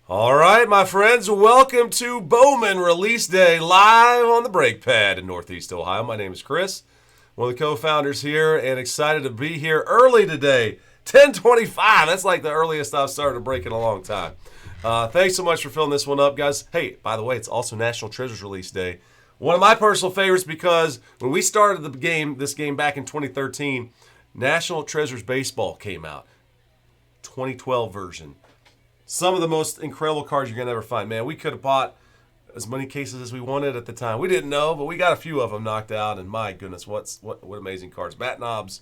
All right, my friends, welcome to Bowman Release Day live on the brake pad in Northeast Ohio. My name is Chris, one of the co-founders here, and excited to be here early today. 10:25. That's like the earliest I've started a break in a long time. Thanks so much for filling this one up, guys. Hey, by the way, it's also National Treasures Release Day. One of my personal favorites because when we started this game back in 2013, National Treasures Baseball came out. 2012 version. Some of the most incredible cards you're going to ever find. Man, we could have bought as many cases as we wanted at the time. We didn't know, but we got a few of them knocked out, and my goodness, what amazing cards. Bat knobs.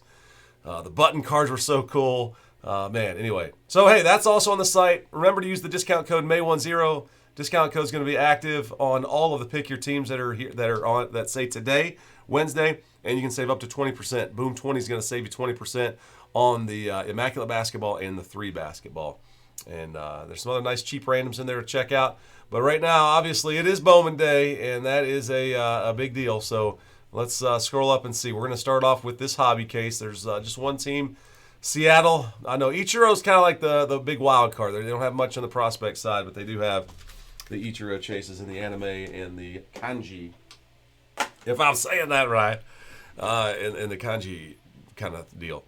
The button cards were so cool. Man, anyway. So, hey, that's also on the site. Remember to use the discount code May10. Discount code is going to be active on all of the Pick Your Teams that are here, that say today, Wednesday, and you can save up to 20%. Boom 20 is going to save you 20% on the Immaculate Basketball and the 3 basketball. And there's some other nice cheap randoms in there to check out. But right now, obviously, it is Bowman Day, and that is a big deal. So let's scroll up and see. We're going to start off with this hobby case. There's just one team, Seattle. I know Ichiro's kind of like the big wild card. They don't have much on the prospect side, but they do have the Ichiro chases in the anime and the kanji, if I'm saying that right, and the kanji kind of deal.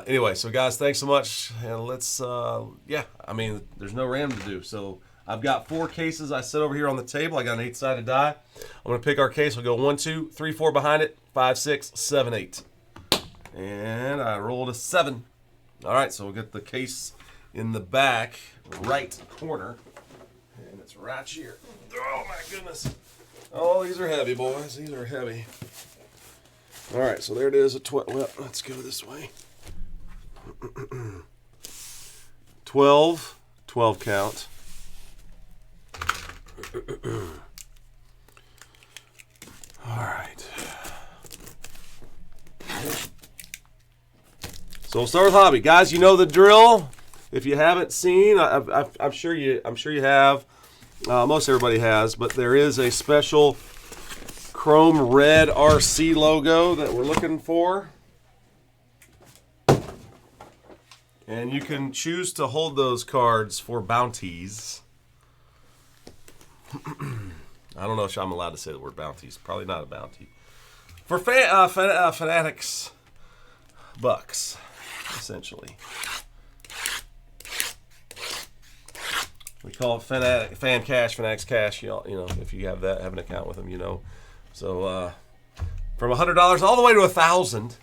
Anyway, so guys, thanks so much, and let's, there's no random to do, so I've got 4 cases I set over here on the table. I got an 8-sided die. I'm going to pick our case. We'll go 1, 2, 3, 4 behind it, 5, 6, 7, 8. And I rolled a 7. All right, so we'll get the case in the back right corner, and it's right here. Oh, my goodness. Oh, these are heavy, boys. These are heavy. All right, so there it is. Well, let's go this way. 12 count. All right. So we'll start with hobby, guys. You know the drill. If you haven't seen, I'm sure you have. Most everybody has, but there is a special chrome red RC logo that we're looking for. And you can choose to hold those cards for bounties. I don't know if I'm allowed to say the word bounties. Probably not a bounty. For fanatics, bucks, essentially. We call it fan cash, fanatics cash. You know, if you have an account with them, you know. So from $100 all the way to $1,000.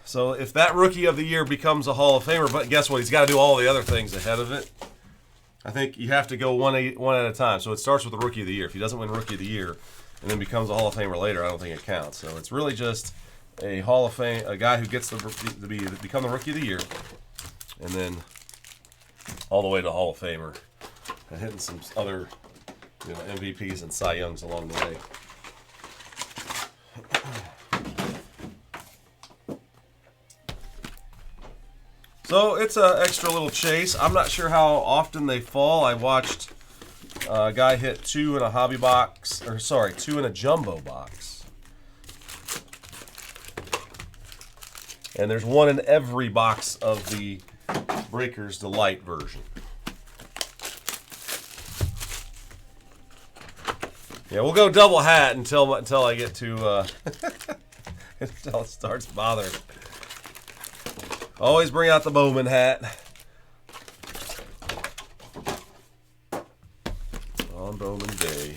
So if that Rookie of the Year becomes a Hall of Famer, but guess what? He's got to do all the other things ahead of it. I think you have to go one at a time. So it starts with the Rookie of the Year. If he doesn't win Rookie of the Year and then becomes a Hall of Famer later, I don't think it counts. So it's really just a Hall of Fame, a guy who gets to become the Rookie of the Year, and then all the way to Hall of Famer, and hitting some other, MVPs and Cy Youngs along the way. So it's an extra little chase. I'm not sure how often they fall. I watched a guy hit 2 in a hobby box, 2 in a jumbo box. And there's 1 in every box of the Breaker's Delight version. Yeah, we'll go double hat until I get to until it starts bothering. Always bring out the Bowman hat. On Bowman Day.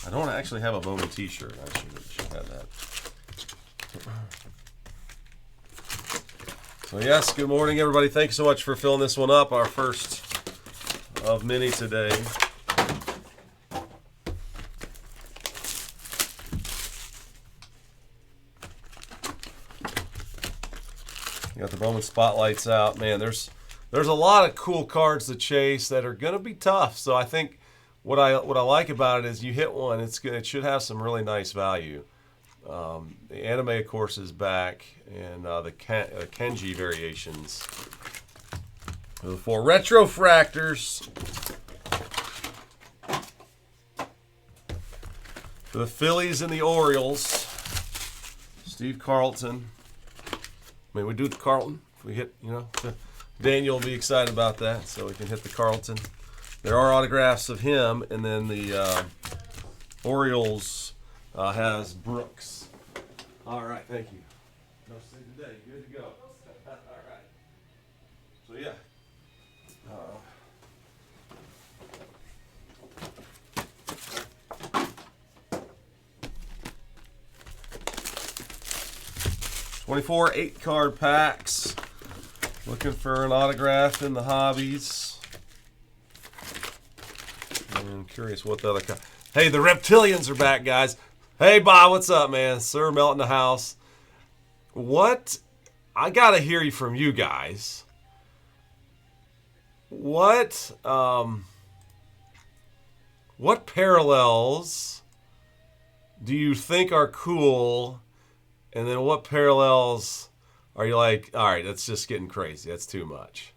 I don't actually have a Bowman t-shirt. I should have that. So yes, good morning everybody. Thank you so much for filling this one up. Our first of many today. Got the Bowman spotlights out. Man, there's a lot of cool cards to chase that are gonna be tough. So I think what I like about it is you hit one, it should have some really nice value. The anime, of course, is back, and the Kenji variations. For retrofractors, the Phillies and the Orioles, Steve Carlton. I mean, we do the Carlton. If we hit, Daniel will be excited about that, so we can hit the Carlton. There are autographs of him, and then the Orioles has Brooks. All right, thank you. No save today. Good to go. All right. So, yeah. 24 8-card packs. Looking for an autograph in the hobbies. I'm curious what the other card. Hey, the Reptilians are back, guys. Hey, Bob, what's up, man? Sir Melt in the house. What? I gotta hear you from you guys. What parallels do you think are cool? And then what parallels are you like, all right, that's just getting crazy. That's too much.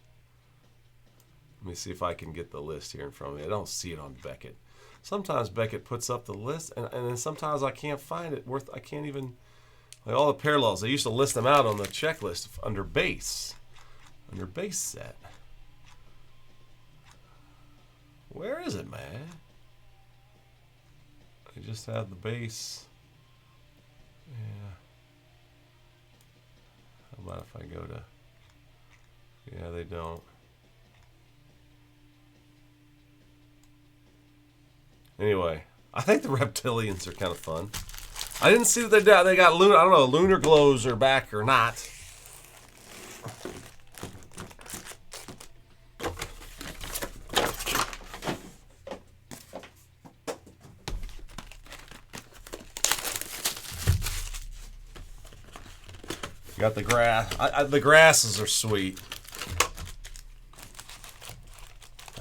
Let me see if I can get the list here in front of me. I don't see it on Beckett. Sometimes Beckett puts up the list, and then sometimes I can't find it. I can't even, like all the parallels. They used to list them out on the checklist under base set. Where is it, man? I just have the base. Yeah. How about if I go to... Yeah, they don't. Anyway, I think the Reptilians are kind of fun. I didn't see that they got lunar. I don't know, lunar glows are back or not. Got the grass. The grasses are sweet.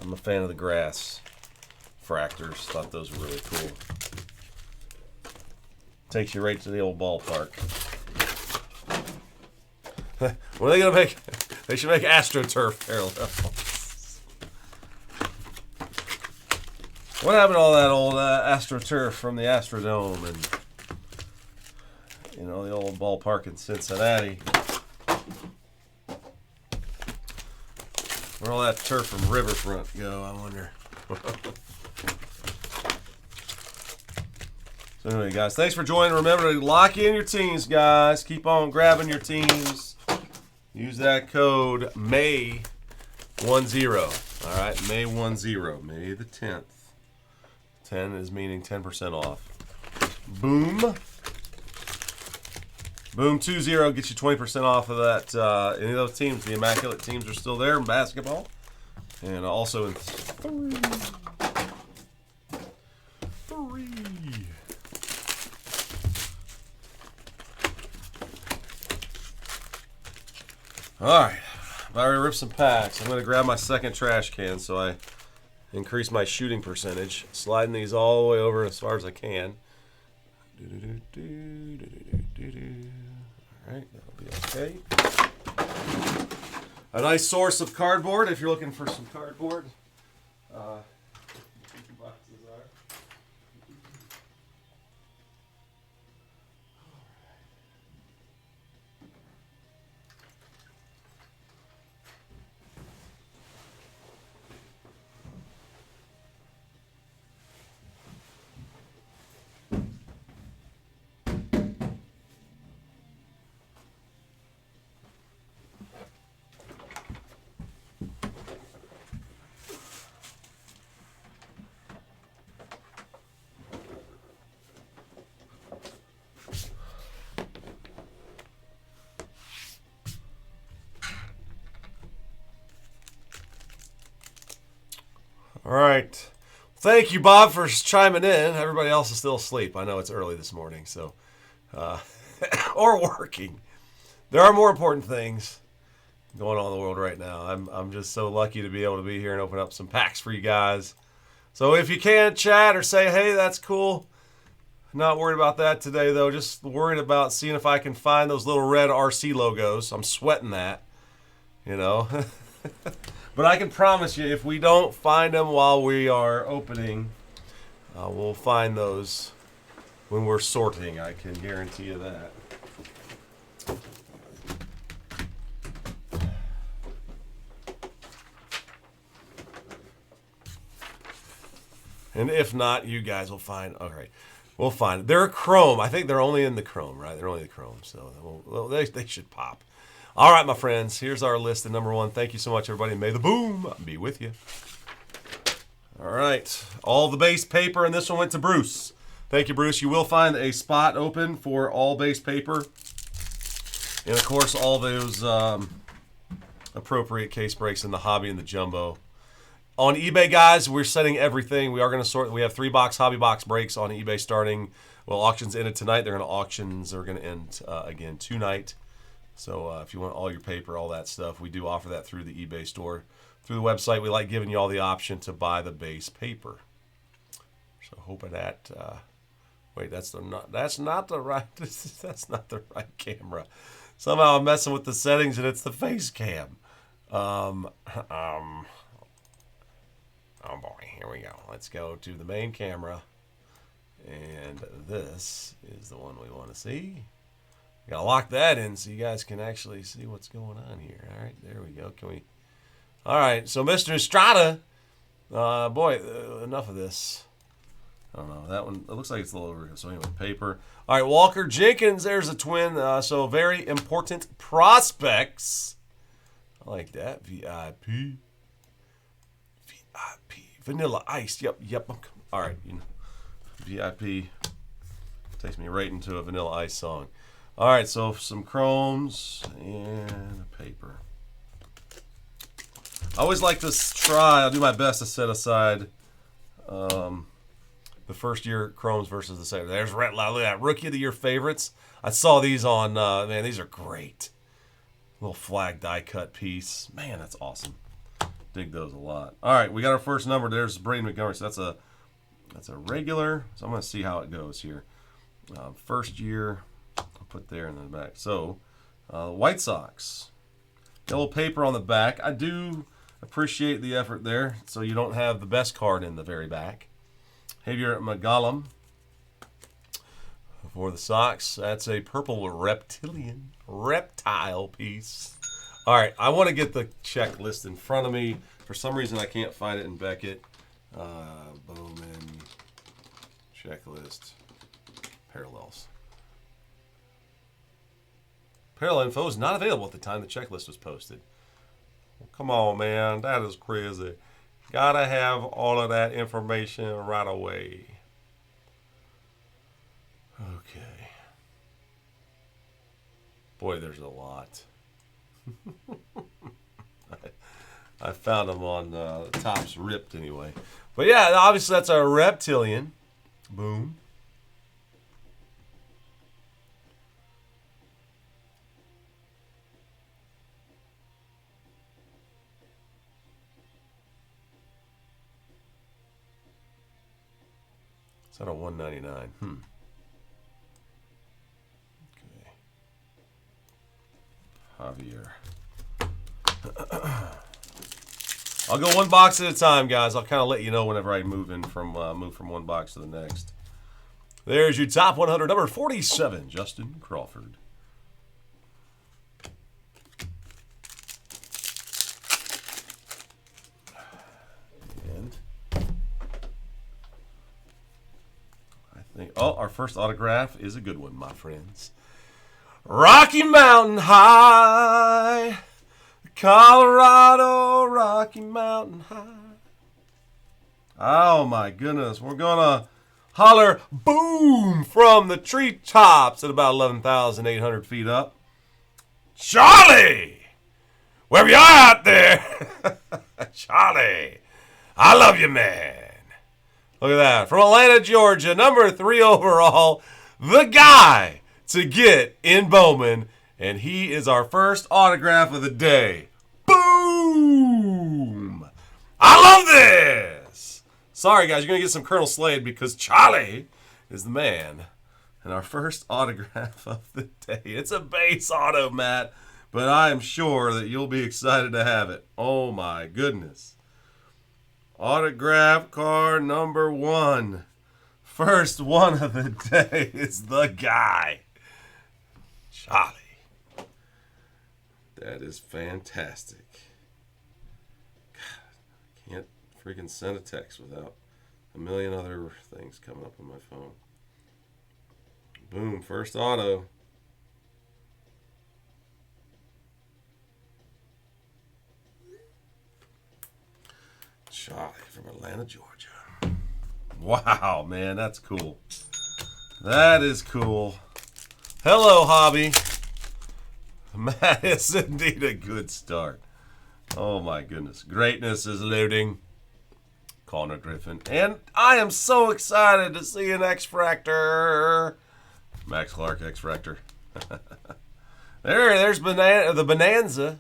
I'm a fan of the grass fractors. Thought those were really cool. Takes you right to the old ballpark. What are they gonna make? They should make AstroTurf parallels. What happened to all that old AstroTurf from the Astrodome and the old ballpark in Cincinnati? Where all that turf from Riverfront go, I wonder. So anyway, guys, thanks for joining. Remember to lock in your teams, guys. Keep on grabbing your teams. Use that code May10. All right, May10, May the 10th. 10 is meaning 10% off. Boom. Boom 20 gets you 20% off of that. Any of those teams, the Immaculate teams are still there in basketball. And also in three. All right, I've already ripped some packs. I'm going to grab my second trash can so I increase my shooting percentage. Sliding these all the way over as far as I can. All right, that'll be okay. A nice source of cardboard if you're looking for some cardboard. Boxes are. All right. Thank you, Bob, for chiming in. Everybody else is still asleep. I know it's early this morning, so or working. There are more important things going on in the world right now. I'm just so lucky to be able to be here and open up some packs for you guys. So if you can't chat or say, hey, that's cool. Not worried about that today, though. Just worried about seeing if I can find those little red RC logos. I'm sweating that, But I can promise you, if we don't find them while we are opening, we'll find those when we're sorting. I can guarantee you that. And if not, you guys will find. All right, we'll find it. They're chrome. I think they're only in the chrome, right? They're only the chrome, so they should pop. All right, my friends. Here's our list of number one. Thank you so much, everybody. May the boom be with you. All right, all the base paper, and this one went to Bruce. Thank you, Bruce. You will find a spot open for all base paper, and of course, all those appropriate case breaks in the hobby and the jumbo. On eBay, guys, we're setting everything. We are going to sort. We have 3-box hobby box breaks on eBay starting. Well, auctions ended tonight. Auctions are going to end again tonight. So if you want all your paper, all that stuff, we do offer that through the eBay store. Through the website, we like giving you all the option to buy the base paper. So hoping that. Wait, that's not the right. That's not the right camera. Somehow I'm messing with the settings and it's the face cam. Oh boy, here we go. Let's go to the main camera. And this is the one we want to see. Gotta lock that in so you guys can actually see what's going on here. All right, there we go. Can we? All right, so Mr. Estrada. Enough of this. I don't know. That one, it looks like it's a little over. So anyway, paper. All right, Walker Jenkins. There's a twin. So very important prospects. I like that. VIP. Vanilla Ice. Yep. All right. VIP takes me right into a Vanilla Ice song. All right, so some chromes and paper. I always like to try. I'll do my best to set aside the first year chromes versus the second. There's Rhett Loud. Look at that. Rookie of the Year favorites. I saw these on, man, these are great. Little flag die cut piece. Man, that's awesome. Dig those a lot. All right, we got our first number. There's Braden Montgomery. So that's a regular. So I'm going to see how it goes here. First year, I'll put there in the back. So, White Sox. Yellow paper on the back. I do appreciate the effort there. So you don't have the best card in the very back. Javier McGollum for the Sox. That's a purple reptile piece. All right, I want to get the checklist in front of me. For some reason, I can't find it in Beckett. Bowman checklist parallels. Parallel info is not available at the time the checklist was posted. Well, come on, man, that is crazy. Gotta have all of that information right away. Okay. Boy, there's a lot. I found them on the tops ripped anyway. But yeah, obviously that's our reptilian. Boom. It's at a 199. Okay. Javier. I'll go one box at a time, guys. I'll kind of let you know whenever I move from one box to the next. There's your top 100, number 47, Justin Crawford. And I think, our first autograph is a good one, my friends. Rocky Mountain High. Colorado, Rocky Mountain High. Oh my goodness, we're gonna holler boom from the treetops at about 11,800 feet up. Charlie, wherever you are out there, Charlie, I love you, man. Look at that, from Atlanta, Georgia, number 3 overall, the guy to get in Bowman. And he is our first autograph of the day. Boom! I love this! Sorry, guys, you're going to get some Colonel Slade because Charlie is the man. And our first autograph of the day. It's a base auto, Matt, but I am sure that you'll be excited to have it. Oh, my goodness. Autograph card number 1. First one of the day is the guy. Charlie. That is fantastic. God, I can't freaking send a text without a million other things coming up on my phone. Boom, first auto. Charlie from Atlanta, Georgia. Wow, man, that's cool. That is cool. Hello, hobby. That is indeed a good start. Oh my goodness. Greatness is loading. Connor Griffin. And I am so excited to see an X-Fractor. Max Clark X-Fractor. There's the Bonanza.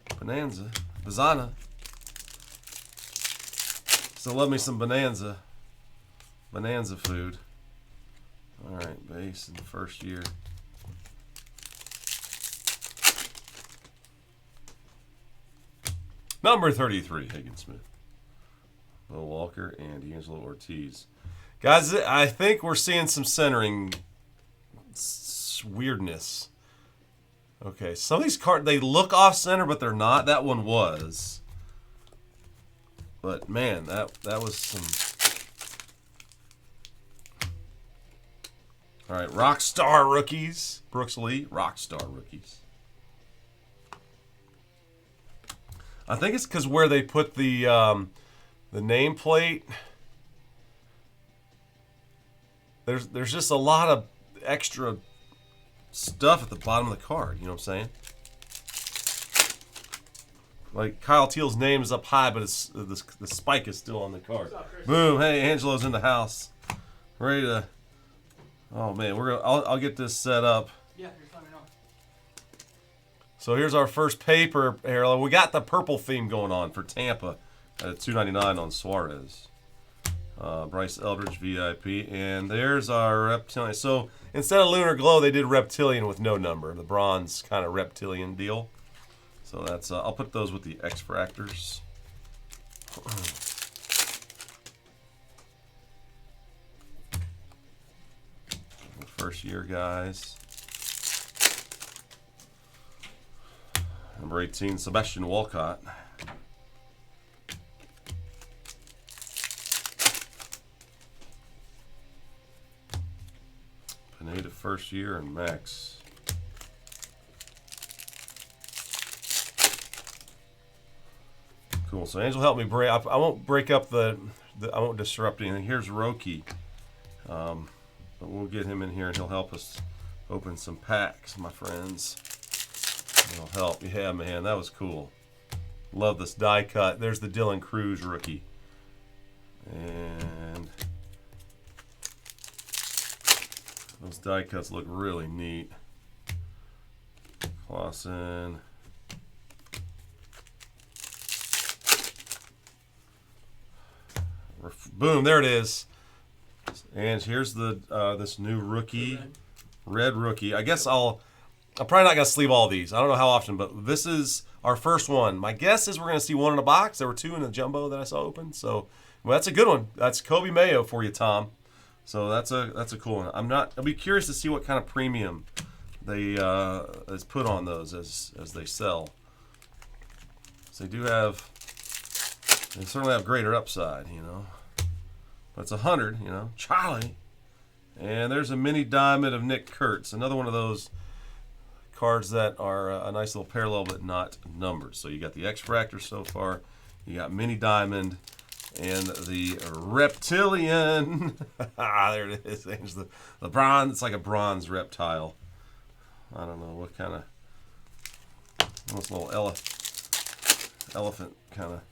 Bazana. So love me some Bonanza food. All right, base in the first year. Number 33, Hagen Smith. Will Walker and D'Angelo Ortiz. Guys, I think we're seeing some centering weirdness. Okay, some of these cards, they look off-center, but they're not. That one was. But, man, that was some... All right, Rockstar rookies. Brooks Lee, Rockstar rookies. I think it's because where they put the nameplate, there's just a lot of extra stuff at the bottom of the card. You know what I'm saying? Like Kyle Teal's name is up high, but it's the spike is still on the card. Boom! Hey, Angelo's in the house, ready to. Oh man, I'll get this set up. Yeah, just let me know. So here's our first paper, Harold. We got the purple theme going on for Tampa at $2.99 on Suarez. Bryce Eldridge VIP, and there's our reptilian. So instead of lunar glow, they did reptilian with no number, the bronze kind of reptilian deal. So that's I'll put those with the X-Fractors. First year guys. Number 18, Sebastian Walcott. Pineda first year and Max. Cool. So Angel helped me break. I won't break up I won't disrupt anything. Here's Roki. But we'll get him in here and he'll help us open some packs, my friends. It'll help. Yeah, man, that was cool. Love this die cut. There's the Dylan Cruz rookie. And those die cuts look really neat. Clausen. Boom, there it is. And here's the this new rookie, red rookie. I guess I'm probably not gonna sleeve all these. I don't know how often, but this is our first one. My guess is we're gonna see one in a box. There were two in the jumbo that I saw open. So, well, that's a good one. That's Kobe Mayo for you, Tom. So that's a cool one. I'll be curious to see what kind of premium they is put on those as they sell. So they certainly have greater upside, you know. But it's 100, you know. Charlie. And there's a mini diamond of Nick Kurtz. Another one of those cards that are a nice little parallel but not numbered. So you got the X-Fractor so far. You got mini diamond and the reptilian. There it is. There's the bronze. It's like a bronze reptile. I don't know what kind of, almost a little elephant kind of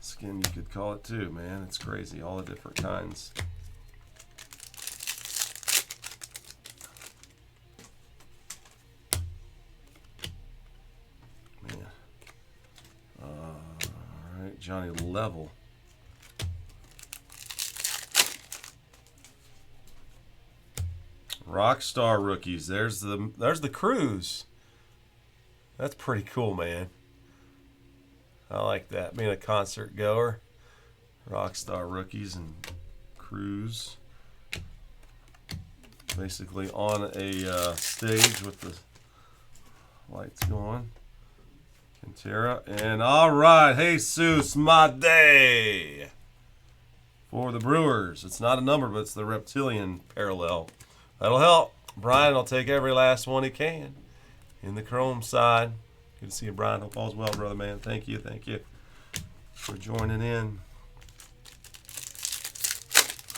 skin you could call it too, man. It's crazy, all the different kinds. Man. All right, Johnny Level. Rockstar rookies. There's the Cruise. That's pretty cool, man. I like that. Being a concert goer. Rockstar rookies and Cruise. Basically on a stage with the lights going. Quintera. And all right, Jesus Made. for the Brewers. It's not a number, but it's the reptilian parallel. That'll help. Brian will take every last one he can in the chrome side. Good to see you, Brian. Hope all's well, brother, man. Thank you for joining in.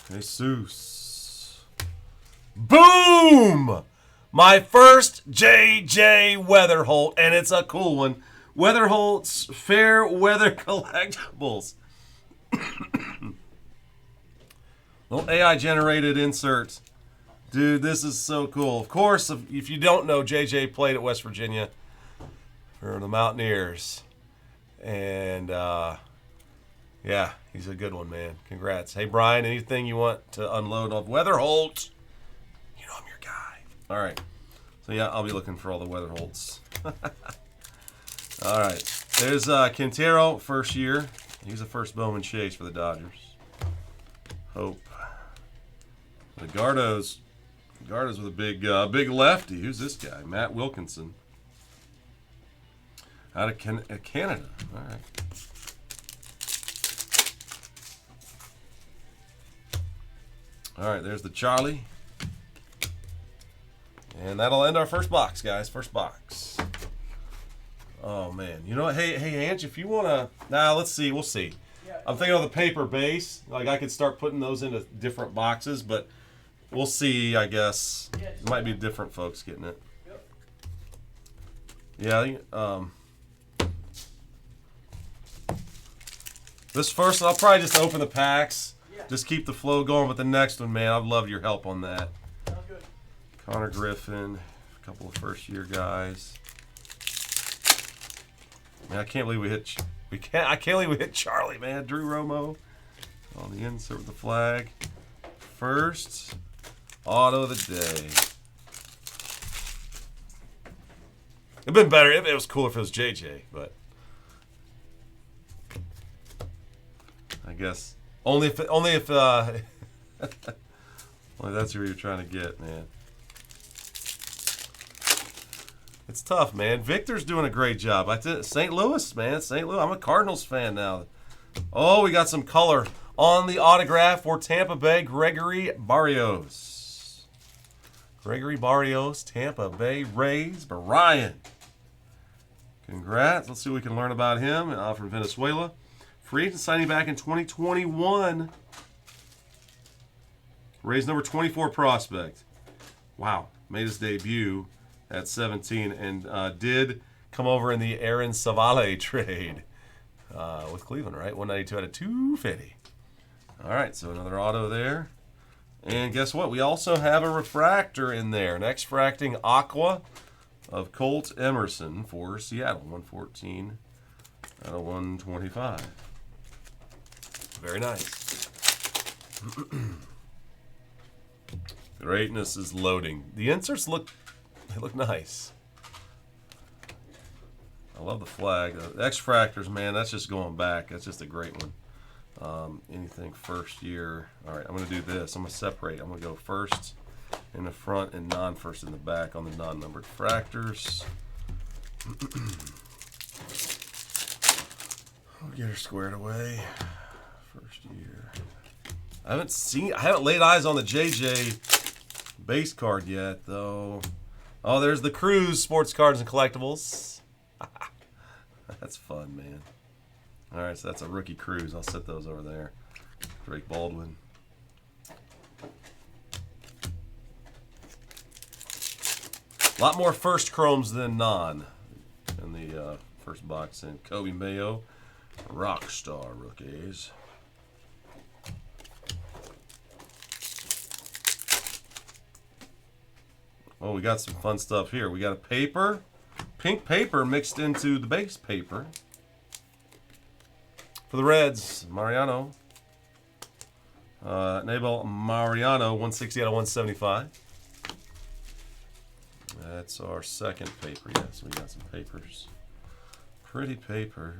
Jesus. Boom! My first JJ Weatherholt, and it's a cool one. Weatherholt's Fair Weather Collectibles. Little AI-generated insert. Dude, this is so cool. Of course, if you don't know, JJ played at West Virginia for the Mountaineers. And, yeah, he's a good one, man. Congrats. Hey, Brian, anything you want to unload of Weatherholt? You know I'm your guy. All right. So, yeah, I'll be looking for all the Weatherholts. All right. There's Quintero, first year. He's the first Bowman chase for the Dodgers. Hope. The Gardos with a big lefty. Who's this guy? Matt Wilkinson. Out of Canada. All right. All right, there's the Charlie. And that'll end our first box, guys. First box. Oh, man. You know what? Hey, Ange, if you want to... Nah, let's see. We'll see. I'm thinking of the paper base. Like, I could start putting those into different boxes, but we'll see, I guess. It might be different folks getting it. Yeah, this first one, I'll probably just open the packs. Just keep the flow going, but the next one, man, I'd love your help on that. Sounds good. Connor Griffin, a couple of first-year guys. Man, I can't believe we hit... I can't believe we hit Charlie, man. Drew Romo on the insert with the flag. First auto of the day. It'd been better if it was cooler if it was JJ, but I guess only if only that's who you're trying to get, man. It's tough, man. Victor's doing a great job. St. Louis, man. St. Louis. I'm a Cardinals fan now. Oh, we got some color on the autograph for Tampa Bay, Gregory Barrios. Gregory Barrios, Tampa Bay Rays. Brian. Congrats. Let's see what we can learn about him from Venezuela. Free agent signing back in 2021. Rays number 24 prospect. Wow. Made his debut at 17 and did come over in the Aaron Savale trade with Cleveland, right? 192 out of 250. All right, so another auto there. And guess what? We also have a refractor in there. An X-fracting Aqua of Colt Emerson for Seattle. 114 out of 125. Very nice. Greatness is loading. The inserts look nice. I love the flag. X-fractors, man, that's just going back. That's just a great one. Anything first year. All right, I'm going to do this. I'm going to separate. I'm going to go first in the front and non-first in the back on the non-numbered fractors. We'll get her squared away. First year. I haven't laid eyes on the JJ base card yet, though. Oh, there's the Cruise Sports Cards and Collectibles. That's fun, man. All right, so that's a rookie Cruise. I'll set those over there. Drake Baldwin. A lot more first chromes than non in the first box. And Kobe Mayo, Rockstar rookies. Oh, we got some fun stuff here. We got a paper, pink paper mixed into the base paper. For the Reds, Mariano. Nabel Mariano, 160 out of 175. That's our second paper. Yes, we got some papers. Pretty paper.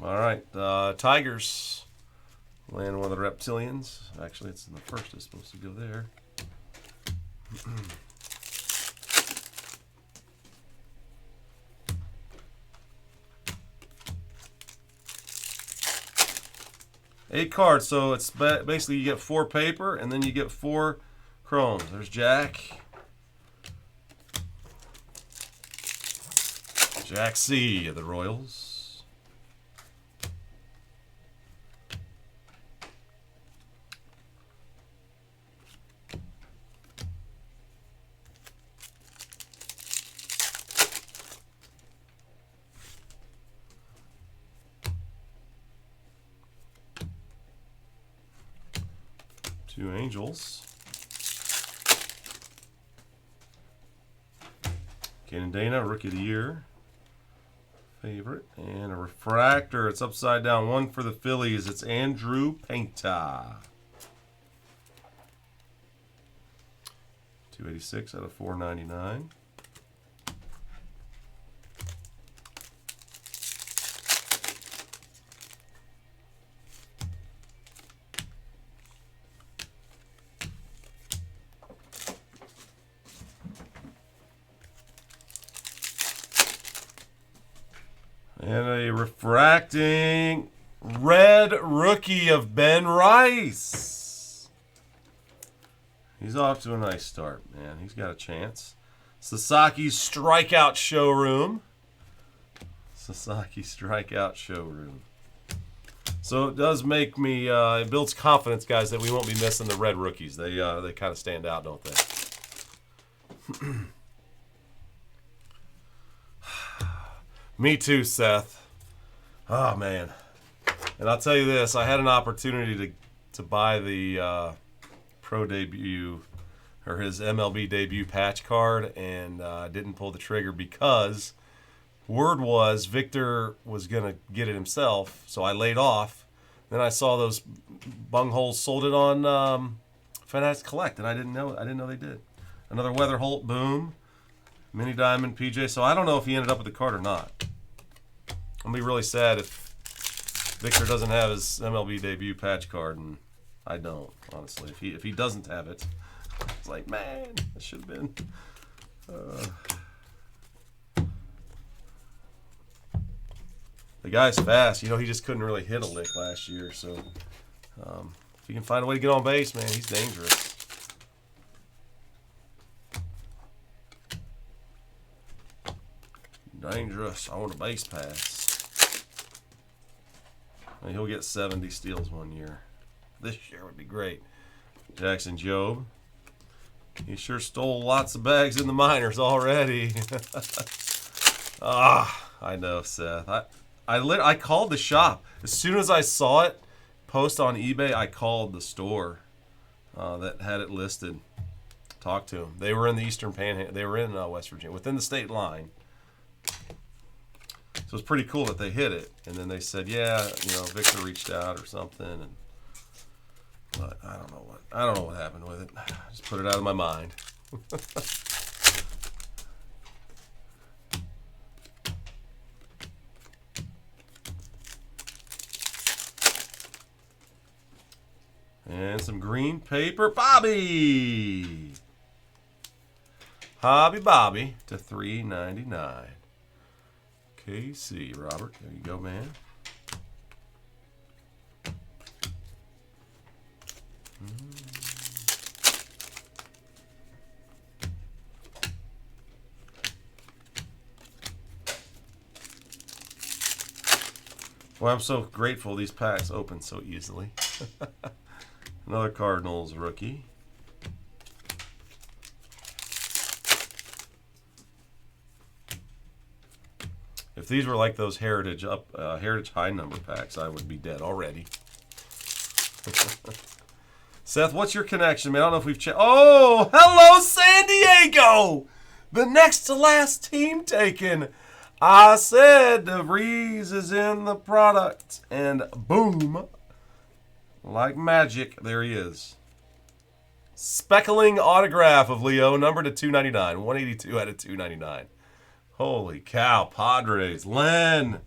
All right, Tigers. Land one of the reptilians. Actually, it's in the first. It's supposed to go there. 8 cards, so it's basically you get 4 paper and then you get 4 chromes. There's Jack. Jack C of the Royals. Two Angels. Ken Dana, Rookie of the Year. Favorite. And a refractor. It's upside down. One for the Phillies. It's Andrew Painta. 286 out of 499. And a refracting red rookie of Ben Rice. He's off to a nice start, man. He's got a chance. Sasaki's Strikeout Showroom. Sasaki's Strikeout Showroom. So it does make me, it builds confidence, guys, that we won't be missing the red rookies. They kind of stand out, don't they? Me too, Seth. Oh, man. And I'll tell you this. I had an opportunity to buy the pro debut or his MLB debut patch card, and didn't pull the trigger because word was Victor was going to get it himself, so I laid off. Then I saw those bungholes sold it on Fanatics Collect, and I didn't know they did. Another Weather Holt, boom. Mini Diamond, PJ. So I don't know if he ended up with the card or not. I'm going to be really sad if Victor doesn't have his MLB debut patch card, and I don't, honestly. If he doesn't have it, it's like, man, it should have been. The guy's fast. You know, he just couldn't really hit a lick last year. So if he can find a way to get on base, man, he's dangerous. Dangerous. I want a base pass. And he'll get 70 steals one year. This year would be great. Jackson Jobe. He sure stole lots of bags in the minors already. I know, Seth. I called the shop. As soon as I saw it post on eBay, I called the store that had it listed. Talked to them. They were in the Eastern Panhandle. They were in West Virginia, within the state line. So it's pretty cool that they hit it. And then they said, yeah, you know, Victor reached out or something. But I don't know what happened with it. I just put it out of my mind. And some green paper. Bobby! Hobby Bobby to $3.99. KC, Robert. There you go, man. Well, I'm so grateful these packs open so easily. Another Cardinals rookie. If these were like those Heritage high number packs, I would be dead already. Seth, what's your connection, man? I don't know if we've checked. Oh, hello, San Diego! The next to last team taken. I said DeVries is in the product. And boom. Like magic, there he is. Speckling autograph of Leo, number to 299. 182 out of 299. Holy cow, Padres. Len,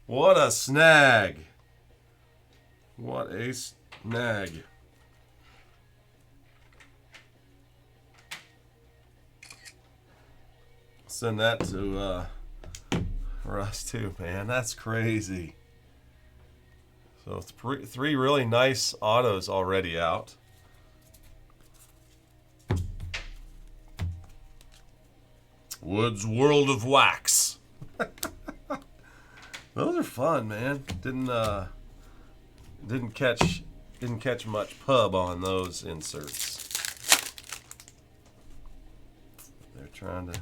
what a snag. What a snag. Send that to Russ too, man. That's crazy. So three really nice autos already out. Wood's World of Wax. Those are fun, man. Didn't catch much pub on those inserts. They're trying to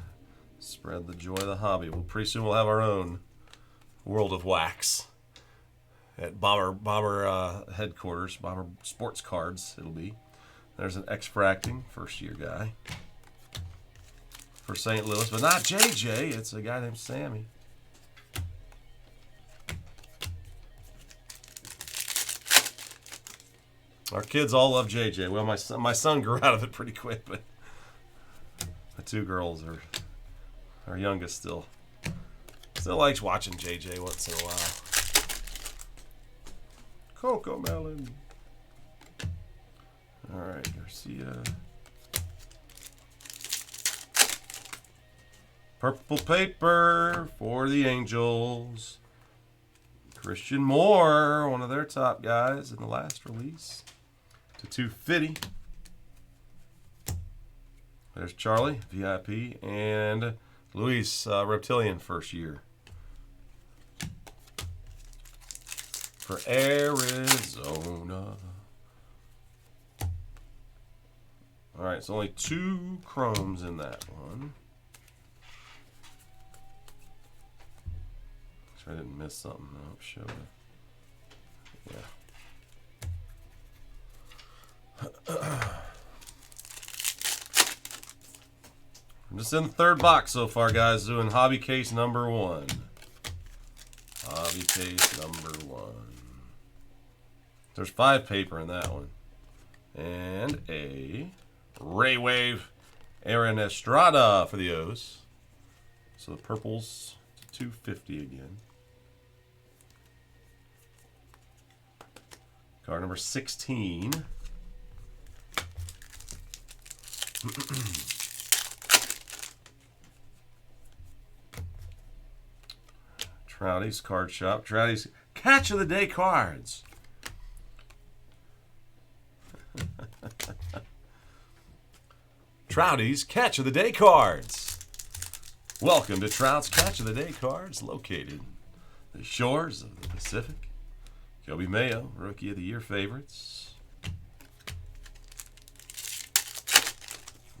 spread the joy of the hobby. Well, pretty soon we'll have our own World of Wax at Bomber headquarters, Bomber Sports Cards. It'll be. There's an X-Fracting first-year guy for St. Louis, but not JJ. It's a guy named Sammy. Our kids all love JJ. Well, my son grew out of it pretty quick, but the two girls are our youngest still likes watching JJ once in a while. Coco Melon. All right, Garcia. Purple paper for the Angels. Christian Moore, one of their top guys in the last release. To 250. There's Charlie, VIP, and Luis, Reptilian first year. For Arizona. All right, so only 2 chromes in that one. Make sure I didn't miss something. No, show it. Yeah. I'm just in the third box so far, guys, doing hobby case number 1. Hobby case number 1. There's 5 paper in that one. And a Ray Wave Aaron Estrada for the O's. So the purples to 250 again. Card number 16. Trouty's Card Shop. Trouty's Catch of the Day cards. Trouty's Catch of the Day cards. Welcome to Trout's Catch of the Day cards, located on the shores of the Pacific. Joby Mayo, Rookie of the Year favorites.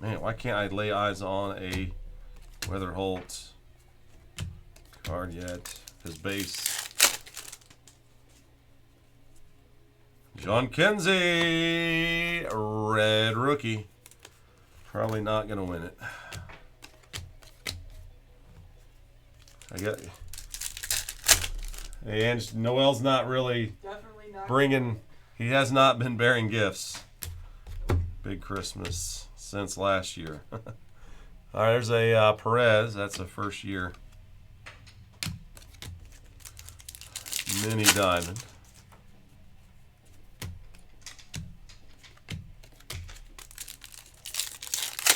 Man, why can't I lay eyes on a Weatherholt card yet? His base. John Kenzie, red rookie. Probably not going to win it. I got. And Noel's not really bringing. He has not been bearing gifts. Big Christmas since last year. All right, there's a Perez. That's a first year mini diamond.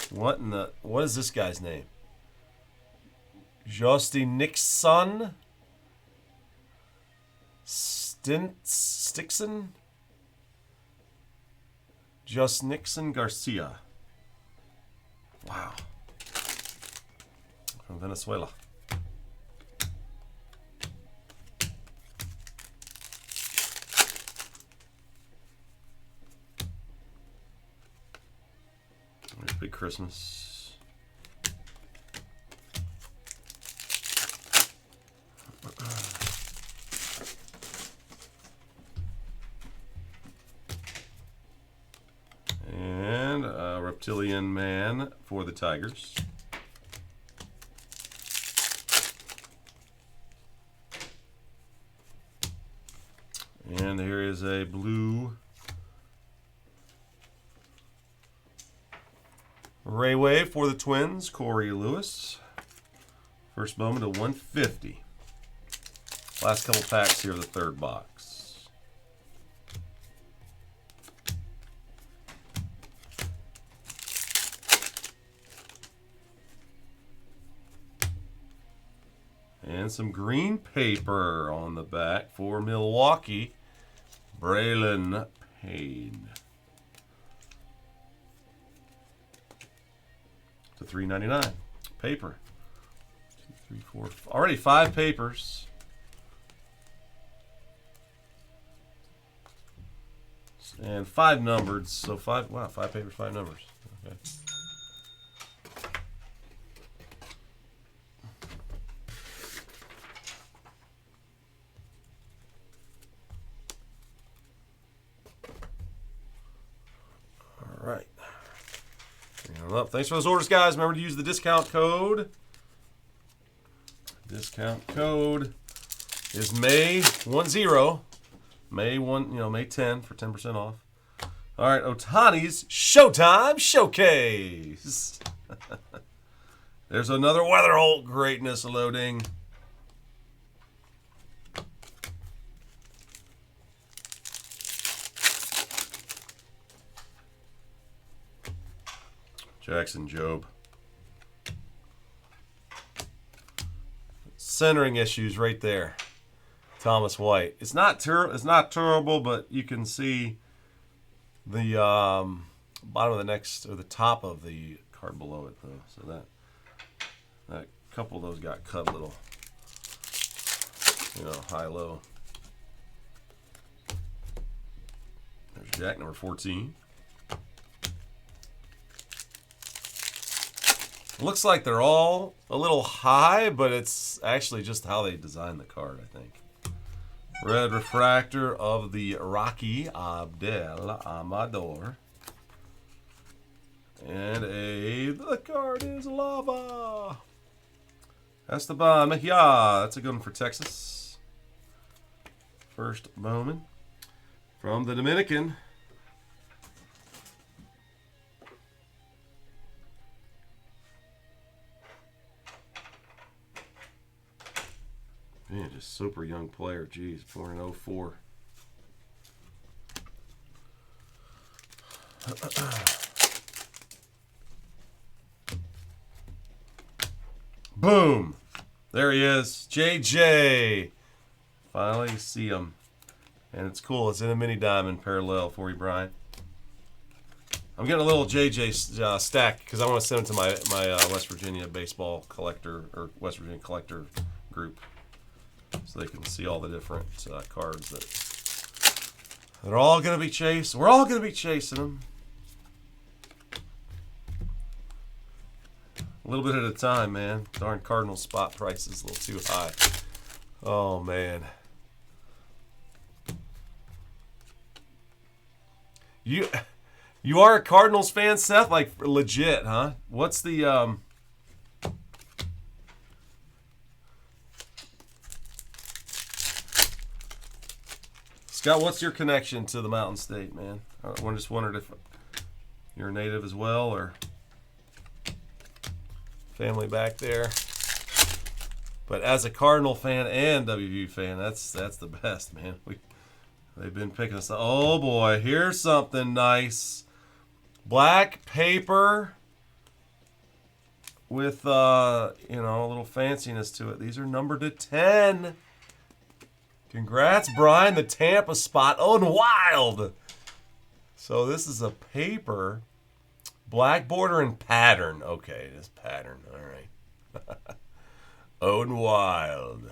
What is this guy's name? Josti Nixon? Stixon? Just Nixon Garcia. Wow. From Venezuela. There's Big Christmas. And a Reptilian Man for the Tigers. And here is a blue Ray Wave for the Twins, Corey Lewis. First Bowman to 150. Last couple packs here, the third box. And some green paper on the back for Milwaukee. Braylon Payne. To $3.99. Paper. 2, 3, 4. Already 5 papers. And 5 numbered. So 5. Wow, 5 papers, 5 numbers. Okay. All right. Thanks for those orders, guys. Remember to use the discount code. Discount code is May10. May 10 for 10% off. All right, Otani's Showtime Showcase. There's another Weatherholt greatness loading. Jackson Jobe. Centering issues right there. Thomas White. It's not terrible, but you can see the bottom of the next or the top of the card below it though. So that couple of those got cut a little, high low. There's Jack number 14. Looks like they're all a little high, but it's actually just how they designed the card, I think. Red refractor of the Rocky Abdel Amador. And the card is lava. Esteban Mejia. That's a good one for Texas. First Bowman. From the Dominican. Man, just super young player. Jeez, born in 04. Boom! There he is. JJ. Finally see him. And it's cool. It's in a mini diamond parallel for you, Brian. I'm getting a little JJ stack because I want to send it to my West Virginia baseball collector or West Virginia collector group. So they can see all the different cards that they're all going to be chasing. We're all going to be chasing them. A little bit at a time, man. Darn Cardinal spot price is a little too high. Oh, man. You are a Cardinals fan, Seth? Like, legit, huh? What's the... Scott, what's your connection to the Mountain State, man? I just wondered if you're a native as well or family back there. But as a Cardinal fan and WVU fan, that's the best, man. They've been picking us up. Oh boy, here's something nice. Black paper with a little fanciness to it. These are numbered to 10. Congrats, Brian. The Tampa spot. Oh, and wild. So this is a paper. Black border and pattern. Okay, it is pattern. All right. Owen Wild.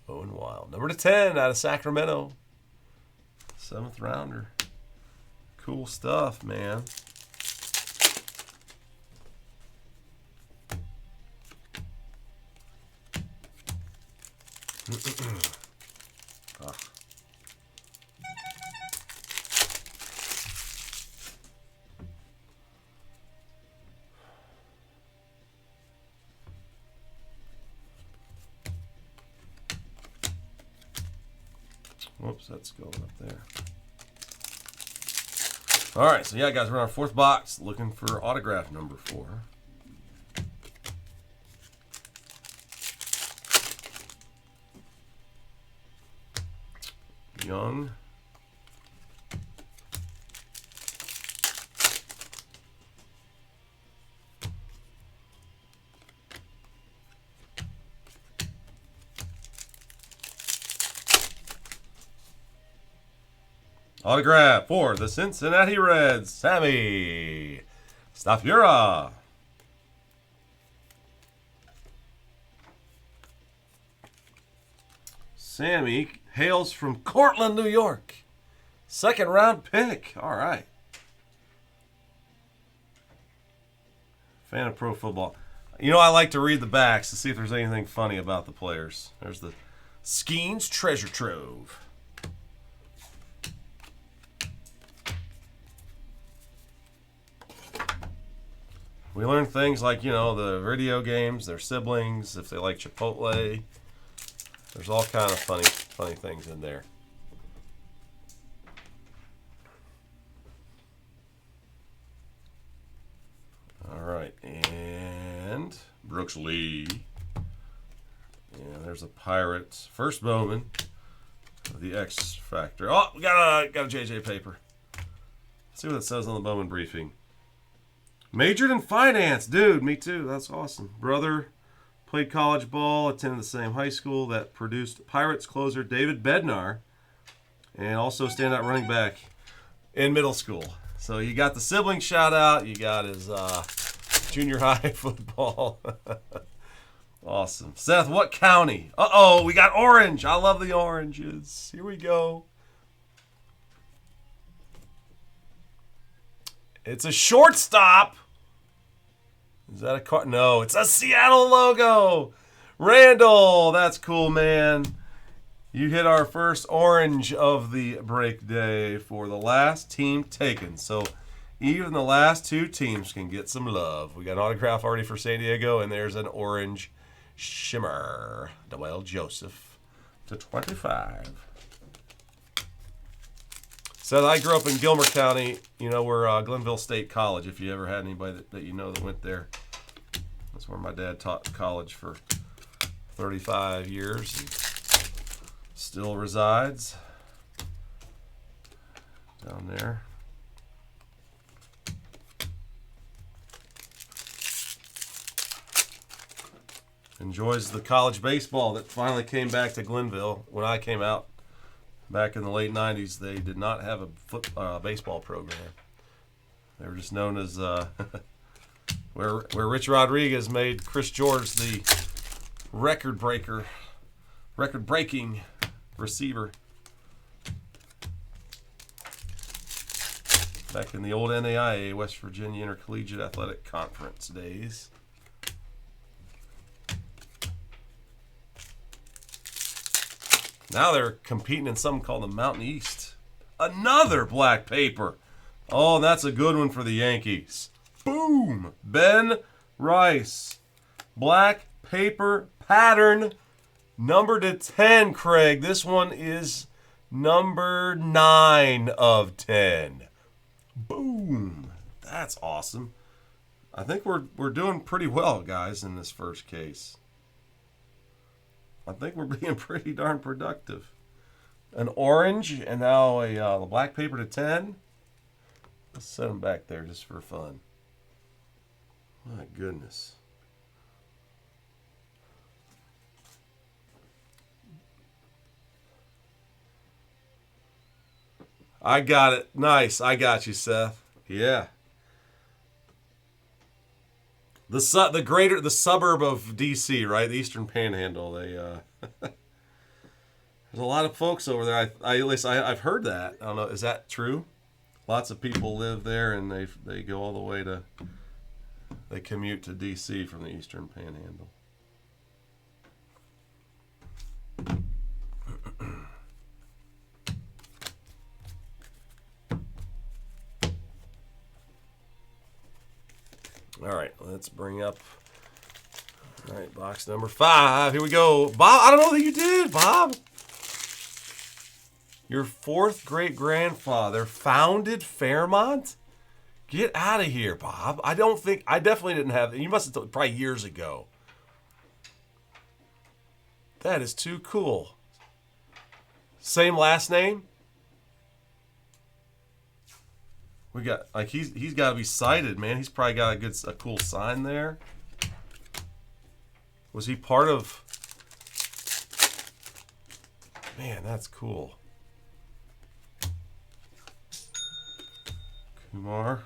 Owen Wild. Number to 10 out of Sacramento. 7th rounder. Cool stuff, man. Ah. Whoops, that's going up there. All right, so yeah, guys, we're in our 4th box looking for autograph number 4. Young. Autograph for the Cincinnati Reds, Sammy Stafura. Sammy hails from Cortland, New York. Second round pick. All right. Fan of pro football. You know, I like to read the backs to see if there's anything funny about the players. There's the Skeens Treasure Trove. We learn things like, the video games, their siblings, if they like Chipotle. There's all kind of funny things in there. All right, and Brooks Lee. And there's a Pirates. First Bowman. The X Factor. Oh, we got a JJ paper. Let's see what it says on the Bowman briefing. Majored in finance. Dude, me too. That's awesome. Brother played college ball, attended the same high school that produced Pirates closer David Bednar, and also standout running back in middle school. So you got the sibling shout out. You got his junior high football. Awesome. Seth, what county? Uh-oh, we got orange. I love the oranges. Here we go. It's a shortstop. Is that a car? No, it's a Seattle logo. Randall, that's cool, man. You hit our first orange of the break day for the last team taken. So even the last two teams can get some love. We got an autograph already for San Diego, and there's an orange shimmer. Dwell Joseph /25. So I grew up in Gilmer County. We're Glenville State College, if you ever had anybody that that went there. That's where my dad taught college for 35 years and still resides down there. Enjoys the college baseball that finally came back to Glenville. When I came out back in the late 90s, they did not have a baseball program. They were just known as where Rich Rodriguez made Chris George the record-breaking receiver back in the old NAIA, West Virginia Intercollegiate Athletic Conference days. Now they're competing in something called the Mountain East. Another black paper. Oh, that's a good one for the Yankees. Boom! Ben Rice. Black paper pattern. Number to 10, Craig. This one is number 9 of 10. Boom! That's awesome. I think we're doing pretty well, guys, in this first case. I think we're being pretty darn productive. An orange and now a black paper to 10. Let's set them back there just for fun. My goodness. I got it. Nice. I got you, Seth. Yeah. The suburb of D.C., right? The Eastern Panhandle. There's a lot of folks over there. At least I've heard that. I don't know. Is that true? Lots of people live there, and they go all the way to. They commute to D.C. from the Eastern Panhandle. All right, let's bring up. All right, box number 5. Here we go. Bob, I don't know that you did, Bob. Your 4th great-grandfather founded Fairmont? Get out of here, Bob. I definitely didn't have that. You must have probably years ago. That is too cool. Same last name? We got he's got to be cited, man. He's probably got a cool sign there. Was he part of? Man, that's cool. Kumar.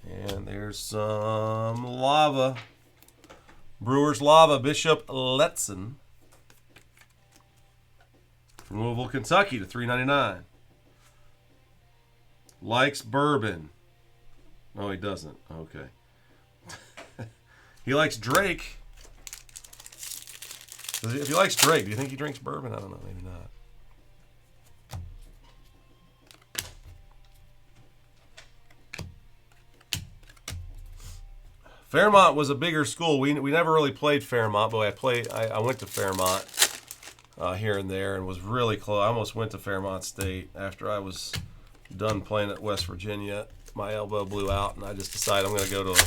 And there's some lava. Brewers lava. Bishop Letson. From Louisville, Kentucky to $3.99. Likes bourbon. No, he doesn't. Okay. He likes Drake. If he likes Drake, do you think he drinks bourbon? I don't know. Maybe not. Fairmont was a bigger school. We never really played Fairmont, but I went to Fairmont here and there and was really close. I almost went to Fairmont State after I was done playing at West Virginia. My elbow blew out, and I just decided I'm going to go to a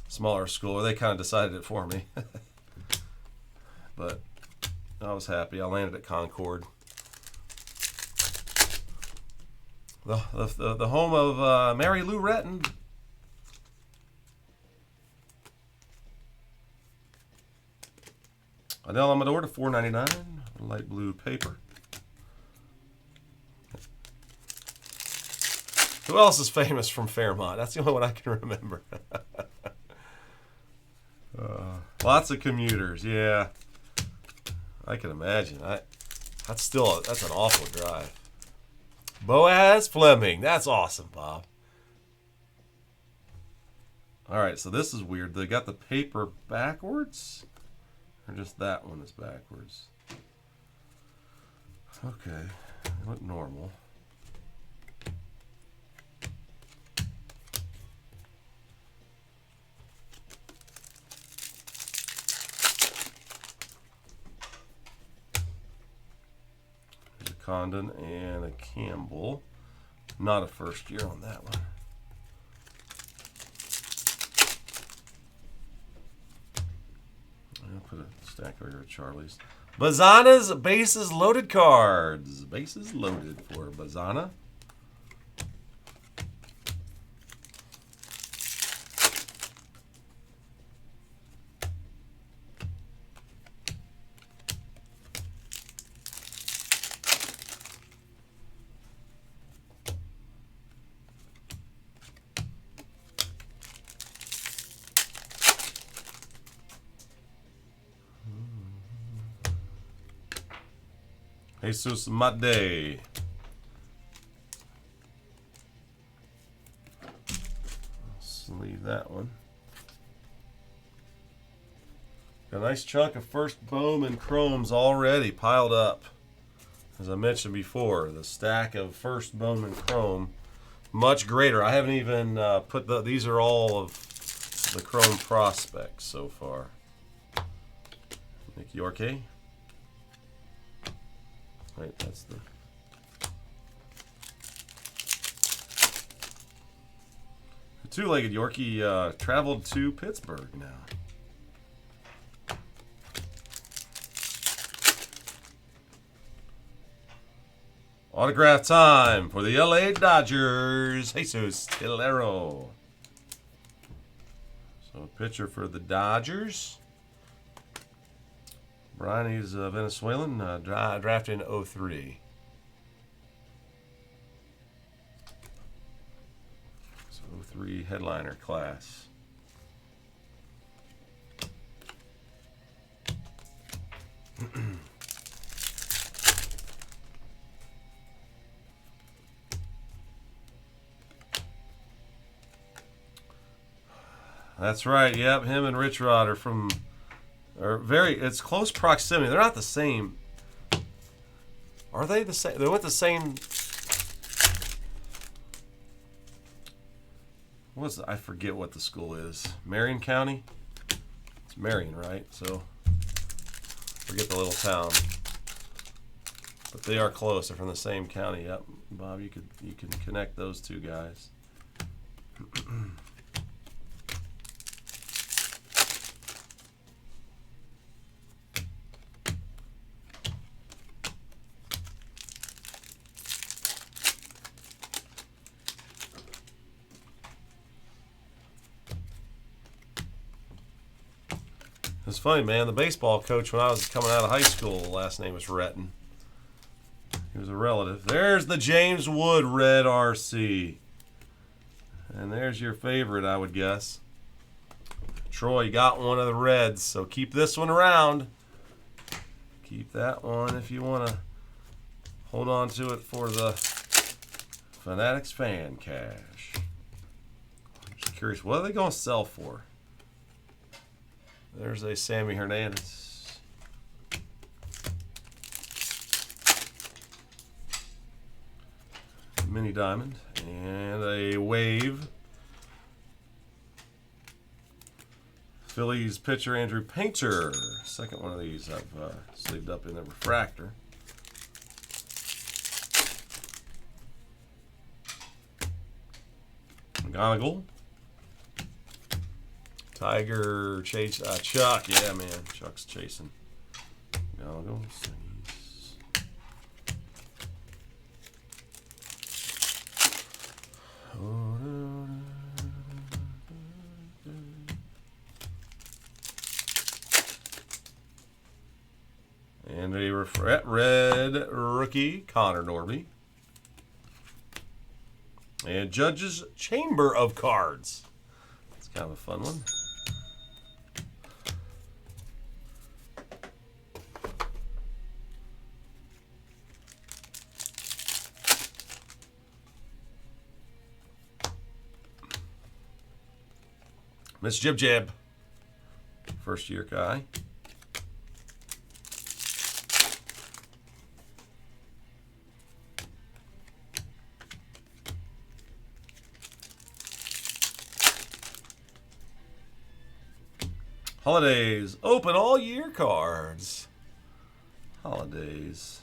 smaller school. They kind of decided it for me. But I was happy. I landed at Concord. The home of Mary Lou Retton. Adele Amador to $4.99. Light blue paper. Who else is famous from Fairmont? That's the only one I can remember. Lots of commuters, yeah. I can imagine. That's an awful drive. Boaz Fleming. That's awesome, Bob. All right, so this is weird. They got the paper backwards? Or just that one is backwards? Okay, look normal. There's a Condon and a Campbell. Not a first year on that one. I'll put a stack over here at Charlie's. Bazana's bases loaded cards. Bases loaded for Bazana. Jesus Mate. Let's leave that one. Got a nice chunk of first Bowman chromes already piled up. As I mentioned before, the stack of first Bowman chrome, much greater. I haven't even put these are all of the chrome prospects so far. Nick Yorke. Right, that's the two-legged Yorkie traveled to Pittsburgh now. Autograph time for the LA Dodgers. Jesus Tillero. So a pitcher for the Dodgers. Brian, he's Venezuelan, drafted in 03. So 03 headliner class. That's right. Yep, him and Rich Rod are from. It's close proximity. They're not the same. Are they the same? They went the same. I forget what the school is. Marion County? It's Marion, right? So, forget the little town. But they are close. They're from the same county. Yep. Bob, you can connect those two guys. It's funny, man. The baseball coach when I was coming out of high school, the last name was Retton. He was a relative. There's the James Wood red RC. And there's your favorite, I would guess. Troy got one of the reds, so keep this one around. Keep that one if you want to hold on to it for the Fanatics Fan Cash. I'm just curious, what are they going to sell for? There's a Sammy Hernandez. Mini Diamond. And a Wave. Phillies pitcher Andrew Painter. Second one of these I've sleeved up in the refractor. McGonigal. Tiger chase. Chuck. Yeah, man. Chuck's chasing. McGonigal. And a red rookie, Connor Norby. And Judge's Chamber of Cards. It's kind of a fun one. Miss Jib Jab. First year guy. Holidays, open all year cards. Holidays.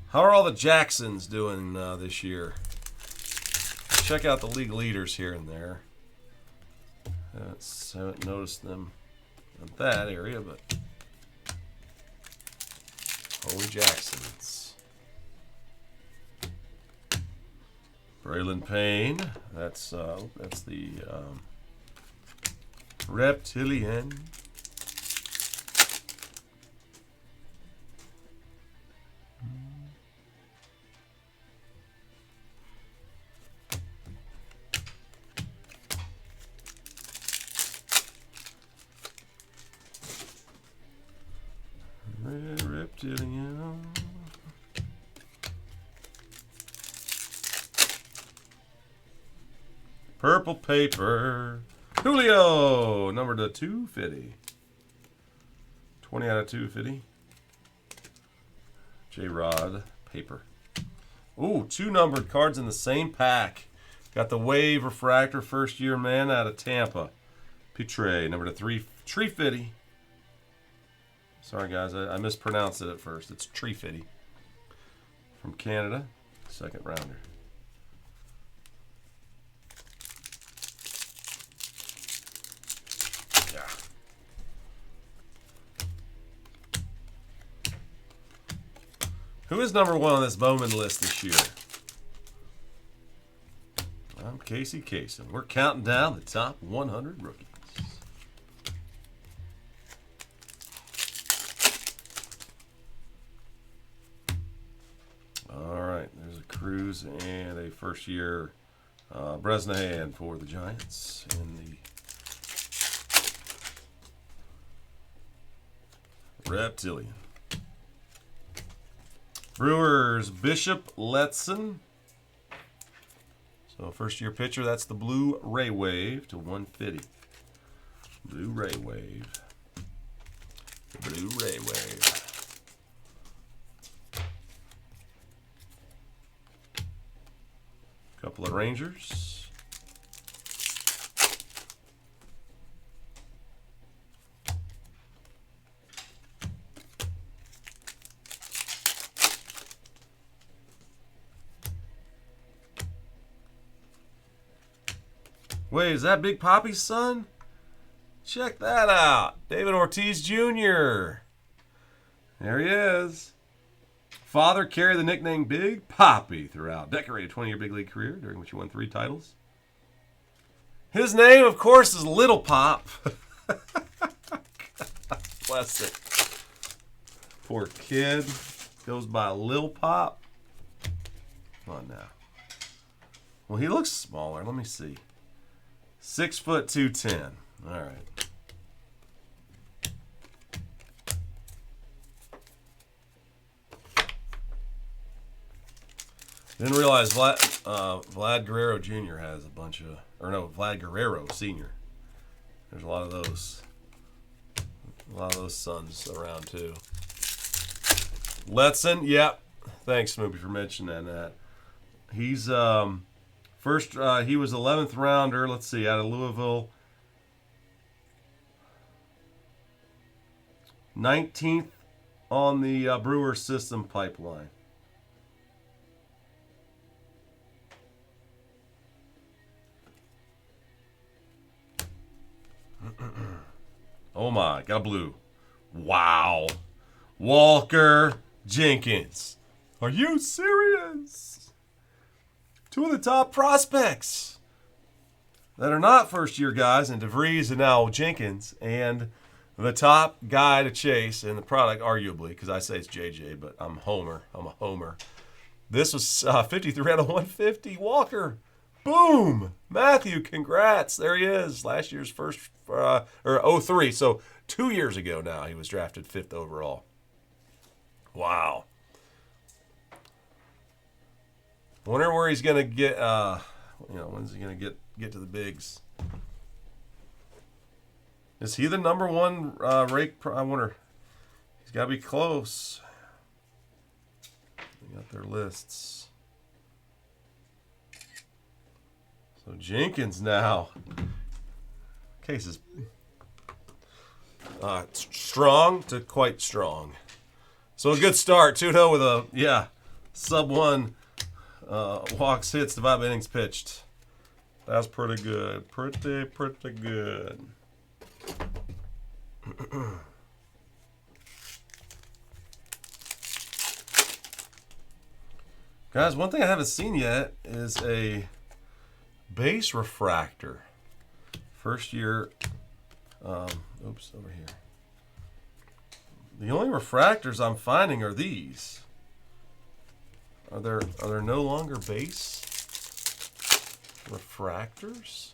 How are all the Jacksons doing this year? Check out the league leaders here and there. Haven't noticed them in that area, but holy Jacksons. Braylon Payne, that's the Reptilian. Reptilian. Purple paper. Julio, number to 250. 20 out of 250. J-Rod, paper. Ooh, 2 numbered cards in the same pack. Got the Wave Refractor, first year man out of Tampa. Pitre, number to 350. Sorry, guys, I mispronounced it at first. It's Tree-Fitty. From Canada, second rounder. Yeah. Who is number 1 on this Bowman list this year? I'm Casey Kasem. We're counting down the top 100 rookies. There's a Cruz and a first-year Bresnahan for the Giants in the Reptilian. Brewers, Bishop Letson. So first-year pitcher, that's the Blue Ray Wave to 150. Blue Ray Wave. The Blue Ray Wave. Couple of Rangers. Wait, is that Big Poppy's son? Check that out. David Ortiz Jr. There he is. Father carried the nickname Big Poppy throughout. Decorated 20-year big league career, during which he won 3 titles. His name, of course, is Little Pop. Bless it. Poor kid. Goes by Lil Pop. Come on now. Well, he looks smaller. Let me see. 6 foot 210. All right. Didn't realize Vlad Guerrero Jr. has a bunch of, or no, Vlad Guerrero Sr. There's a lot of those sons around too. Letson, yep. Thanks, Smoopy, for mentioning that. He's first. He was 11th rounder. Let's see, out of Louisville. 19th on the Brewer system pipeline. Oh my, got a blue. Wow. Walker Jenkins. Are you serious? Two of the top prospects that are not first-year guys, and DeVries and now Jenkins, and the top guy to chase in the product, arguably, because I say it's JJ, but I'm Homer. I'm a homer. This was 53 out of 150. Walker. Boom! Matthew, congrats. There he is. Last year's first, or 03. So 2 years ago now, he was drafted 5th overall. Wow. Wonder where he's going to get, when's he going to get to the bigs? Is he the number one rake? I wonder. He's got to be close. They got their lists. So Jenkins now. Case is strong to quite strong. So a good start. 2-0 with a, sub 1 walks, hits, divide innings pitched. That's pretty good. Pretty good. Guys, one thing I haven't seen yet is a base refractor. First year. Oops, over here. The only refractors I'm finding are these. Are there no longer base refractors?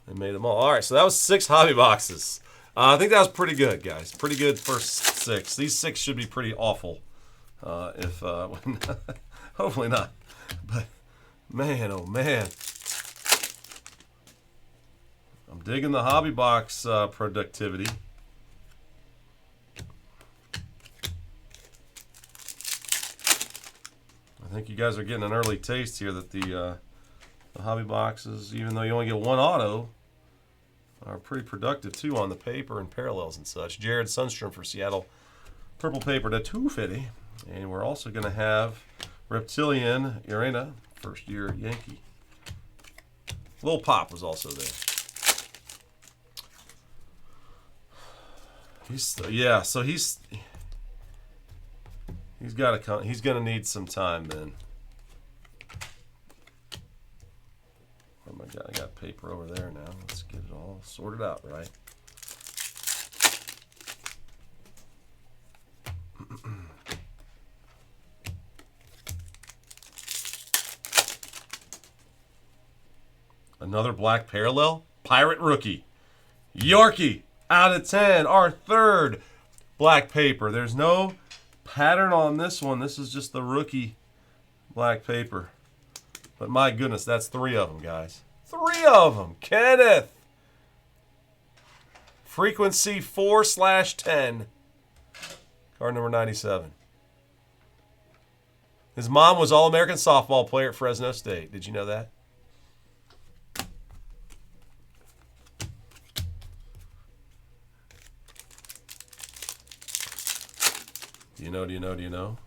They made them all. All right, so that was 6 hobby boxes. I think that was pretty good, guys. Pretty good first 6. These 6 should be pretty awful. Hopefully not. But man, oh man. I'm digging the hobby box productivity. I think you guys are getting an early taste here that the hobby boxes, even though you only get one auto, are pretty productive too on the paper and parallels and such. Jared Sundstrom for Seattle. Purple paper to 250. And we're also going to have Reptilian Urena, first year Yankee. Lil Pop was also there. He's got to come. He's going to need some time then. Oh my God, I got paper over there now. Let's get it all sorted out, right? Another black parallel. Pirate rookie. Yorkie out of 10. Our third black paper. There's no pattern on this one. This is just the rookie black paper. But my goodness, that's 3 of them, guys. 3 of them. Kenneth. Frequency 4/10. Card number 97. His mom was All-American softball player at Fresno State. Did you know that? Do you know?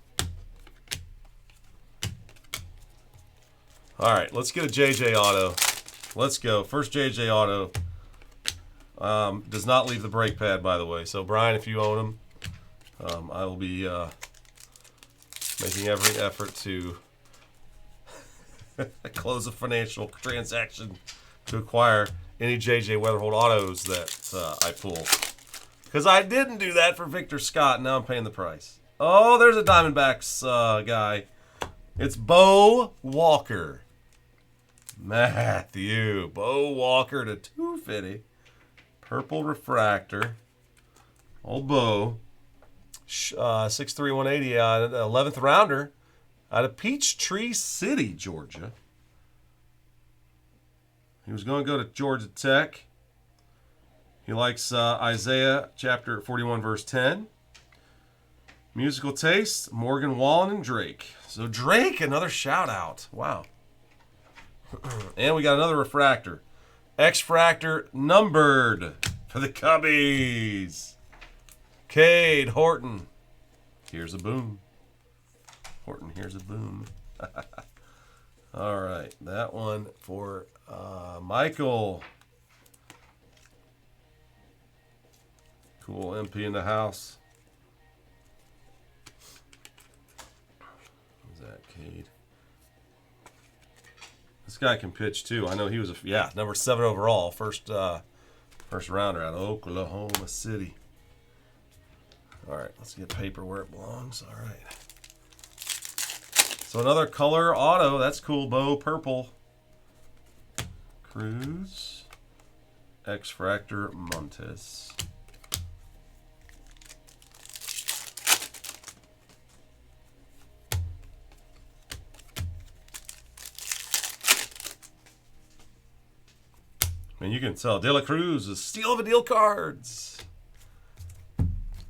All right, let's get a JJ auto. Let's go. First JJ auto. Does not leave the brake pad, by the way. So, Brian, if you own them, I will be making every effort to close a financial transaction to acquire any JJ Weatherhold autos that I pull. Because I didn't do that for Victor Scott. Now I'm paying the price. Oh, there's a Diamondbacks guy. It's Bo Walker. Matthew. Bo Walker to 250. Purple refractor. Old Bo. 6'3", 180. 11th rounder out of Peachtree City, Georgia. He was going to go to Georgia Tech. He likes Isaiah chapter 41, verse 10. Musical taste, Morgan Wallen and Drake. So Drake, another shout out. Wow. And we got another refractor. X-Fractor numbered for the Cubbies. Cade Horton. Here's a boom. Horton, here's a boom. All right. That one for Michael. Cool. MP in the house. Cade. This guy can pitch too. I know he was number 7 overall, first rounder out of Oklahoma City. All right, let's get paper where it belongs. All right. So another color auto. That's cool. Bo purple. Cruz. X-Fractor Montes. And you can tell De La Cruz is steal of a deal cards.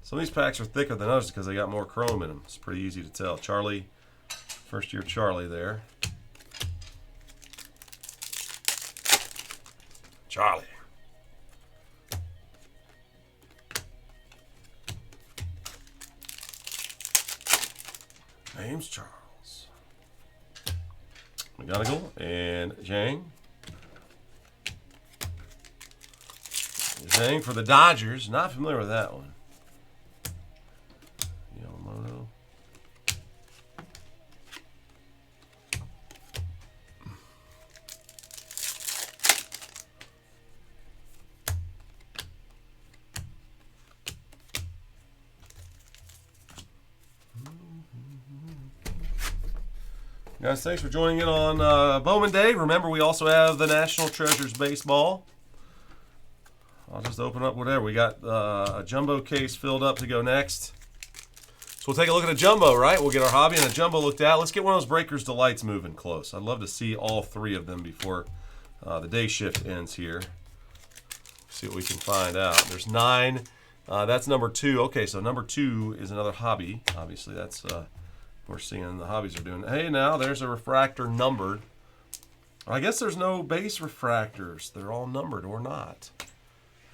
Some of these packs are thicker than others because they got more chrome in them. It's pretty easy to tell. Charlie, first year Charlie there. Charlie. Name's Charles. McGonigal and Zhang. Zhang for the Dodgers. Not familiar with that one. Yamamoto. Guys, thanks for joining in on Bowman Day. Remember, we also have the National Treasures Baseball. I'll just open up whatever. We got a jumbo case filled up to go next. So we'll take a look at a jumbo, right? We'll get our hobby and a jumbo looked at. Let's get one of those Breakers Delights moving close. I'd love to see all 3 of them before the day shift ends here. See what we can find out. There's 9. That's number 2. Okay, so number 2 is another hobby. Obviously, that's we're seeing the hobbies are doing. Hey, now there's a refractor numbered. I guess there's no base refractors. They're all numbered or not.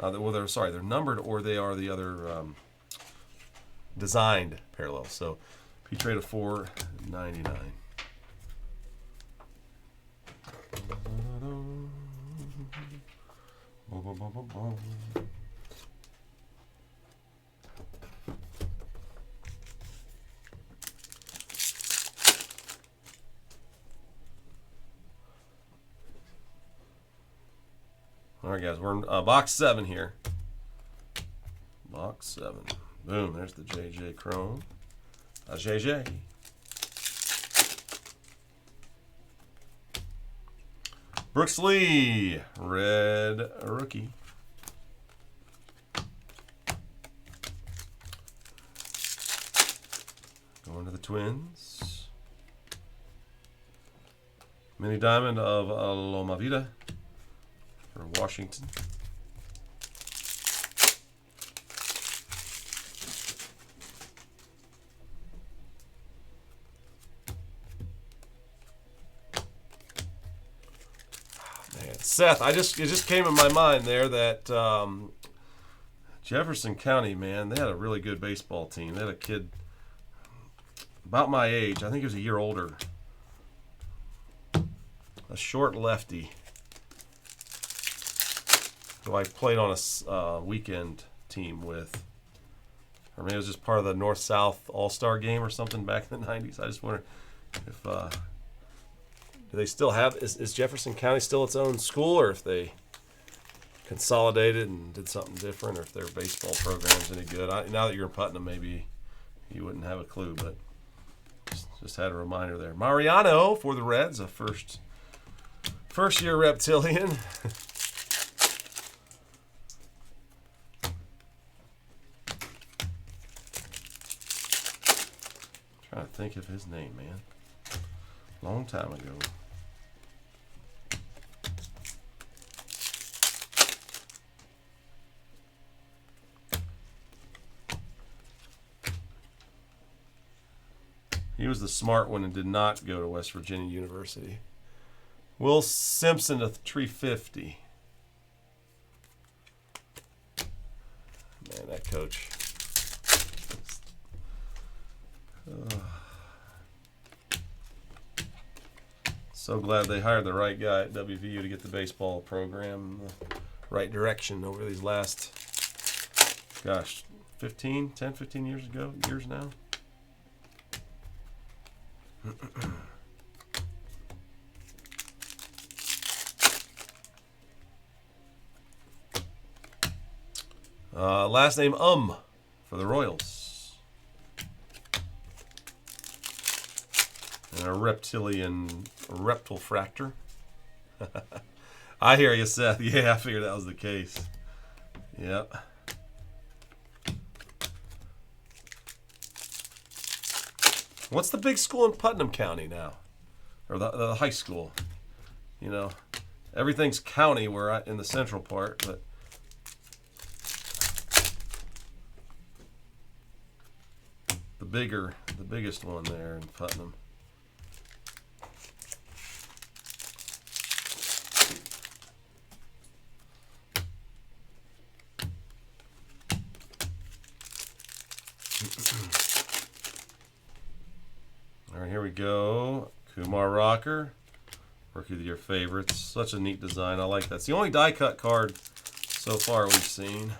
They're numbered or they are the other designed parallels. So P-Trade of $4.99. All right, guys, we're in box 7 here. Box 7. Boom, there's the JJ Chrome. JJ. Brooks Lee, red rookie. Going to the Twins. Mini diamond of Loma Vida for Washington. Man, Seth, it just came in my mind there that Jefferson County, man, they had a really good baseball team. They had a kid about my age, I think he was a year older, a short lefty who I played on a weekend team with. Or maybe it was just part of the North-South All-Star game or something back in the 90s. I just wonder if, do they still have, is Jefferson County still its own school, or if they consolidated and did something different, or if their baseball program's any good. Now that you're in Putnam, maybe you wouldn't have a clue, but just had a reminder there. Mariano for the Reds, a first year Reptilian. Trying to think of his name, man. Long time ago. He was the smart one and did not go to West Virginia University. Will Simpson to 350. Man, that coach. So glad they hired the right guy at WVU to get the baseball program in the right direction over these last, 10, 15 years now. Last name for the Royals. And a reptile fractor. I hear you, Seth. Yeah, I figured that was the case. Yep. What's the big school in Putnam County now? Or the high school? You know, everything's county in the central part, but the biggest one there in Putnam. All right, here we go. Kumar Rocker, Rookie of the Year favorites. Such a neat design. I like that. It's the only die cut card so far we've seen.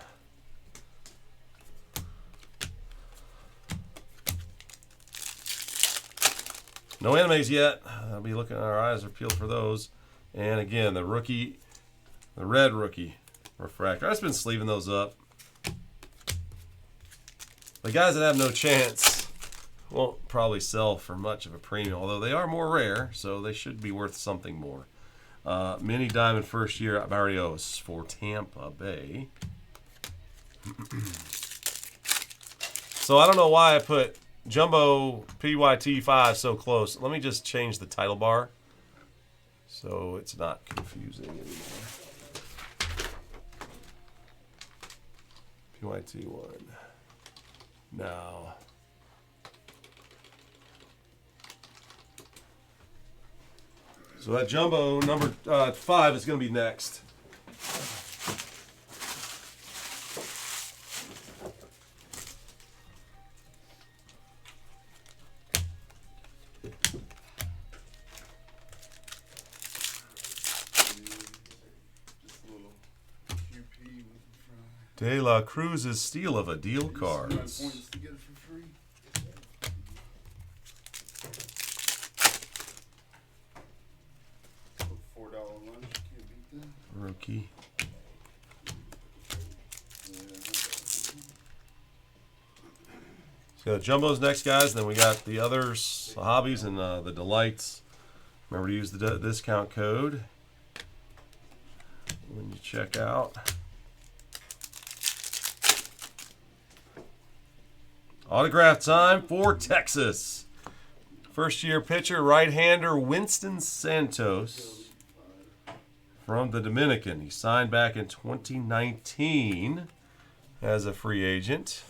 No animes yet. I'll be looking. Our eyes are peeled for those. And again, the red rookie refractor. I've just been sleeving those up. The guys that have no chance won't probably sell for much of a premium, although they are more rare, so they should be worth something more. Mini Diamond first year Barrios for Tampa Bay. So I don't know why I put Jumbo PYT5 so close. Let me just change the title bar so it's not confusing anymore. PYT1. Now. So that Jumbo number 5 is going to be next. De La Cruz's Steal of a Deal cards. Rookie. So Jumbo's next, guys. Then we got the others, the hobbies, and the delights. Remember to use the discount code when you check out. Autograph time for Texas. First year pitcher, right-hander Winston Santos from the Dominican. He signed back in 2019 as a free agent.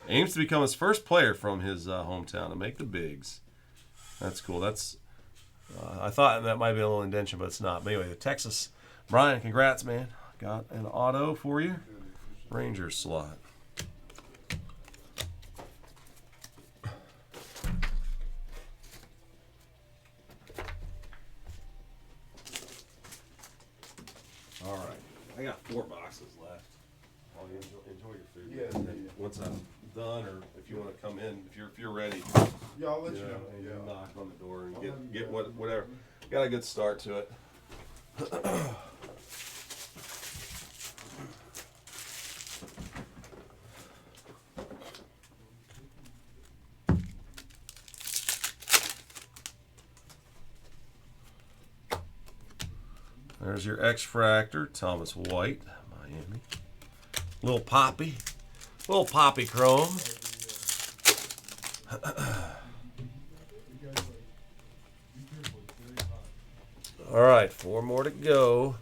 Aims to become his first player from his hometown to make the bigs. That's cool. That's I thought that might be a little indentation, but it's not. But anyway, the Texas. Brian, congrats, man. Got an auto for you. Rangers slot. All right. I got 4 boxes left. Oh, you enjoy your food. Yeah. Once I done, or if you want to come in, if you're ready, Yeah, I'll let you know. and Yeah. you knock on the door and get whatever. Got a good start to it. There's your X-Fractor, Thomas White, Miami. Little Poppy Chrome. All right, 4 more to go.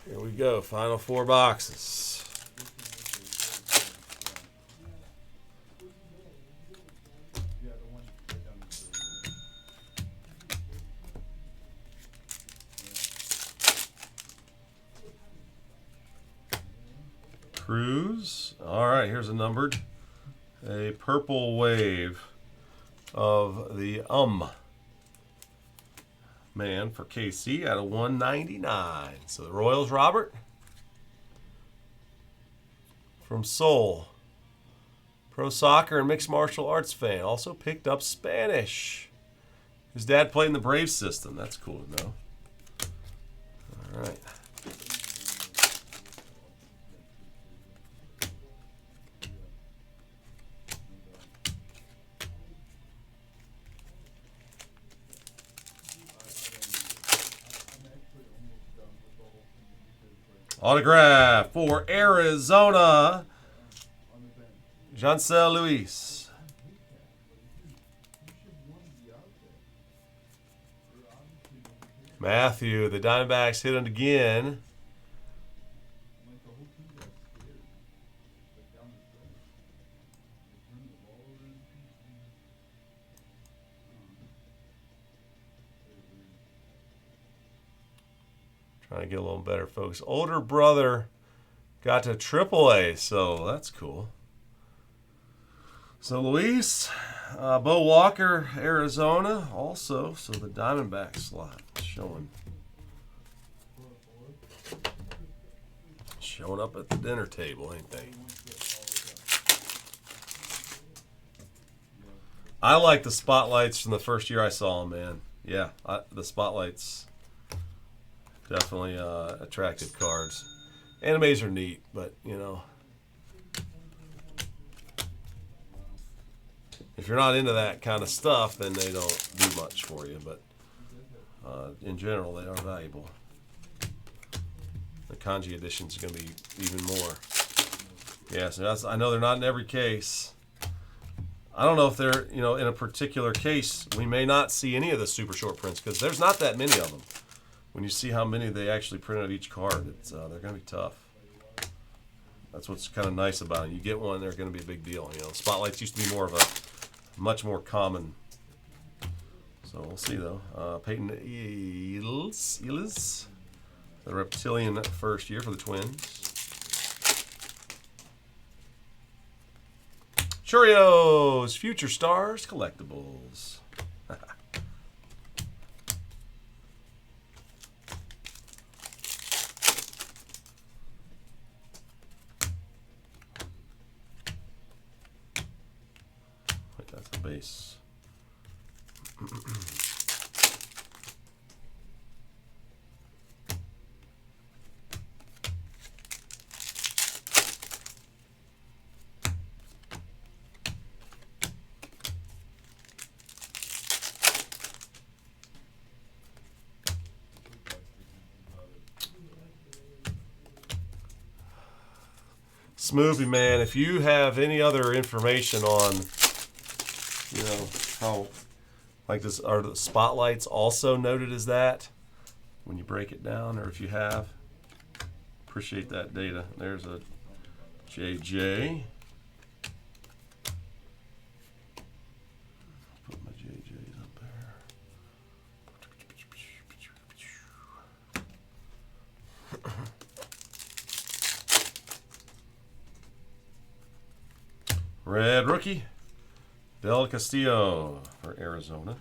Here we go, final 4 boxes. Cruz. All right, here's a numbered. A purple wave of the man for KC out of 199. So the Royals, Robert from Seoul. Pro soccer and mixed martial arts fan. Also picked up Spanish. His dad played in the Braves system. That's cool to know. All right. Autograph for Arizona, Jansel Luis. Matthew, the Diamondbacks hit it again. Trying to get a little better, folks. Older brother got to AAA, so that's cool. So Luis, Bo Walker, Arizona, also. So the Diamondback slot showing up at the dinner table, ain't they? I like the spotlights from the first year I saw them, man. Yeah, the spotlights. Definitely attractive cards. Animes are neat, but, you know, if you're not into that kind of stuff, then they don't do much for you. But in general, they are valuable. The kanji editions are going to be even more. Yeah, so I know they're not in every case. I don't know if they're, you know, in a particular case, we may not see any of the super short prints because there's not that many of them. When you see how many they actually print of each card, they're going to be tough. That's what's kind of nice about it. You get one, they're going to be a big deal. You know, spotlights used to be more of a much more common. So we'll see though. Peyton Eales, the reptilian first year for the Twins. Cheerios, Future Stars Collectibles. That's the base. Smoothie, man, if you have any other information on, you know, how, like this, are the spotlights also noted as that when you break it down, or if you have, appreciate that data. There's a JJ. Put my JJs up there. Red rookie, Del Castillo for Arizona.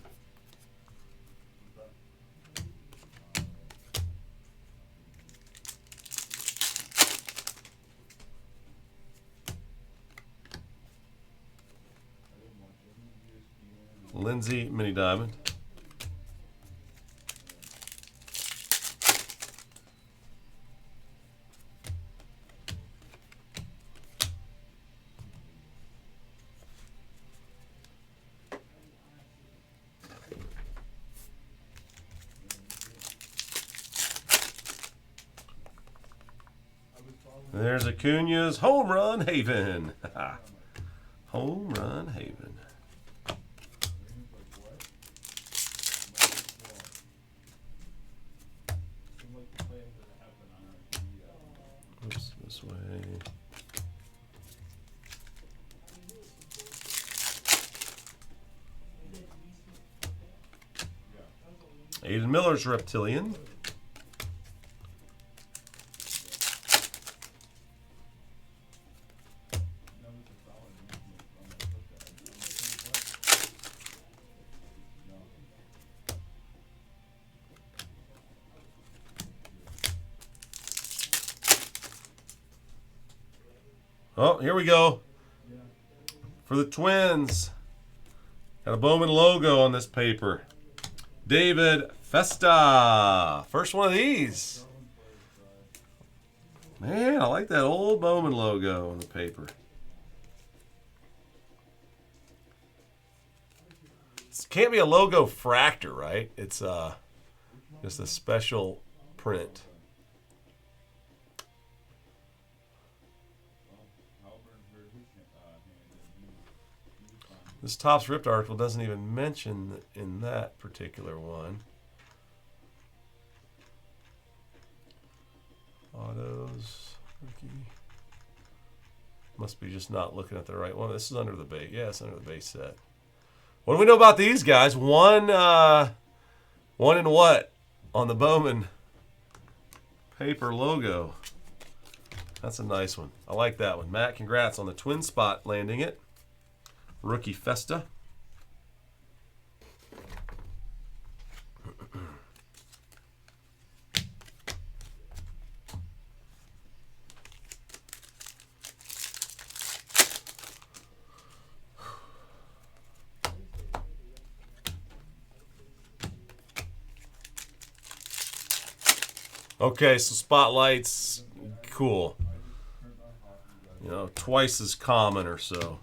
Lindsay Mini Diamond. There's Acuna's Home Run Haven. Home Run Haven. Oops, this way. Aiden Miller's Reptilian. Oh, here we go. For the Twins. Got a Bowman logo on this paper. David Festa. First one of these. Man, I like that old Bowman logo on the paper. This can't be a logo fractor, right? It's just a special print. This Topps Ripped article doesn't even mention in that particular one. Autos. Rookie. Must be just not looking at the right one. This is under the base. Yeah, it's under the base set. What do we know about these guys? One in what? On the Bowman paper logo. That's a nice one. I like that one. Matt, congrats on the twin spot landing it. Rookie Festa. Okay, so spotlights, cool. You know, twice as common or so.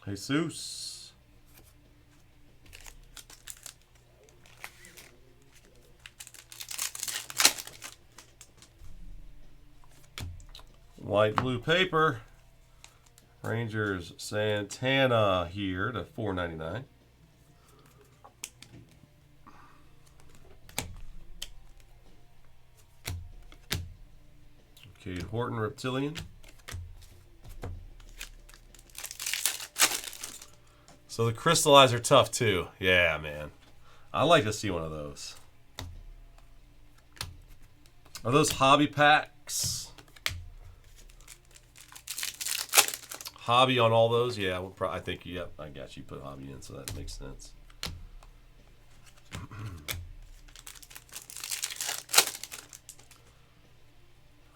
Jesus. Light blue paper. Rangers Santana here to $4.99. Okay, Horton Reptilian. So the crystallizer tough too. Yeah, man. I'd like to see one of those. Are those hobby packs? Hobby on all those? Yeah, I think, yep, I got you. Put hobby in, so that makes sense.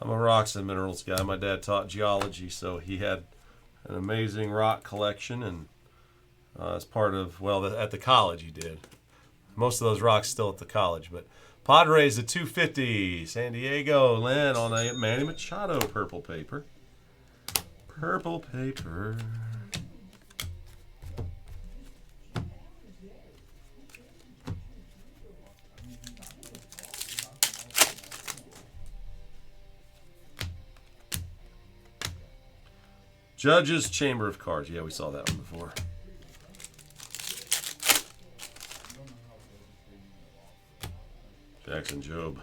I'm a rocks and minerals guy. My dad taught geology, so he had an amazing rock collection, and as part of, well, at the college he did. Most of those rocks still at the college, but Padres at 250. San Diego, Lynn on a Manny Machado purple paper. Purple paper. Judge's Chamber of Cards. Yeah, we saw that one before. Jackson Jobe.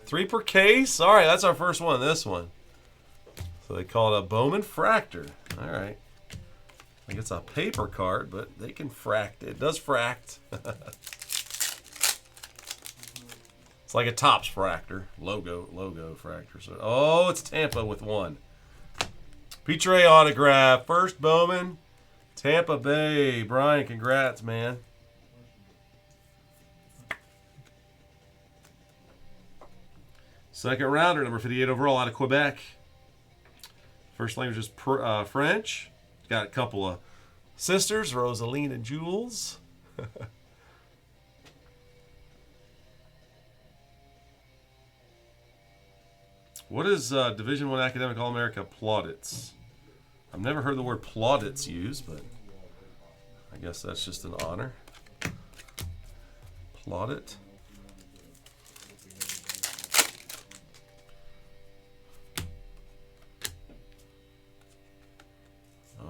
Three per case? All right, that's our first one, this one. So they call it a Bowman Fractor. All right. I think it's a paper card, but they can fract. It does fract. It's like a Topps Fractor. Logo Fractor. So, oh, it's Tampa with one. Petre autograph. First Bowman. Tampa Bay. Brian, congrats, man. Second rounder, number 58 overall, out of Quebec. First language is French. Got a couple of sisters, Rosaline and Jules. What is Division I Academic All-America plaudits? I've never heard the word plaudits used, but I guess that's just an honor. Plaudit.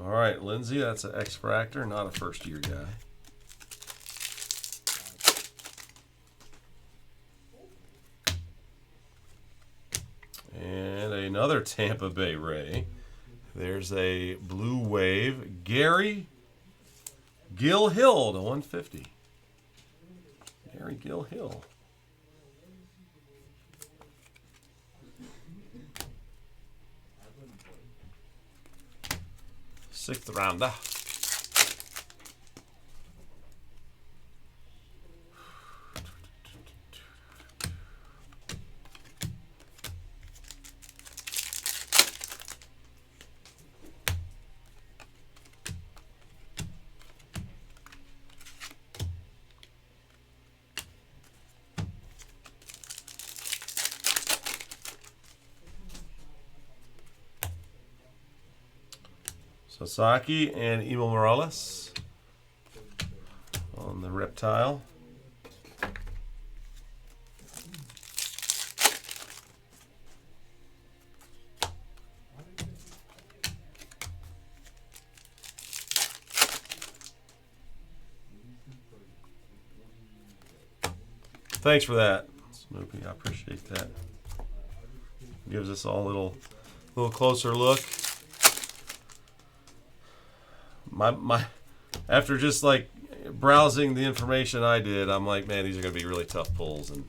All right, Lindsay, that's an X-Fractor, not a first-year guy. And another Tampa Bay Ray. There's a Blue Wave. Gary Gilhill to 150. Gary Gilhill. Sixth rounder. Sasaki and Emil Morales on the reptile. Thanks for that, Snoopy. I appreciate that. Gives us all a little closer look. My after just like browsing the information I did, I'm like, man, these are going to be really tough pulls, and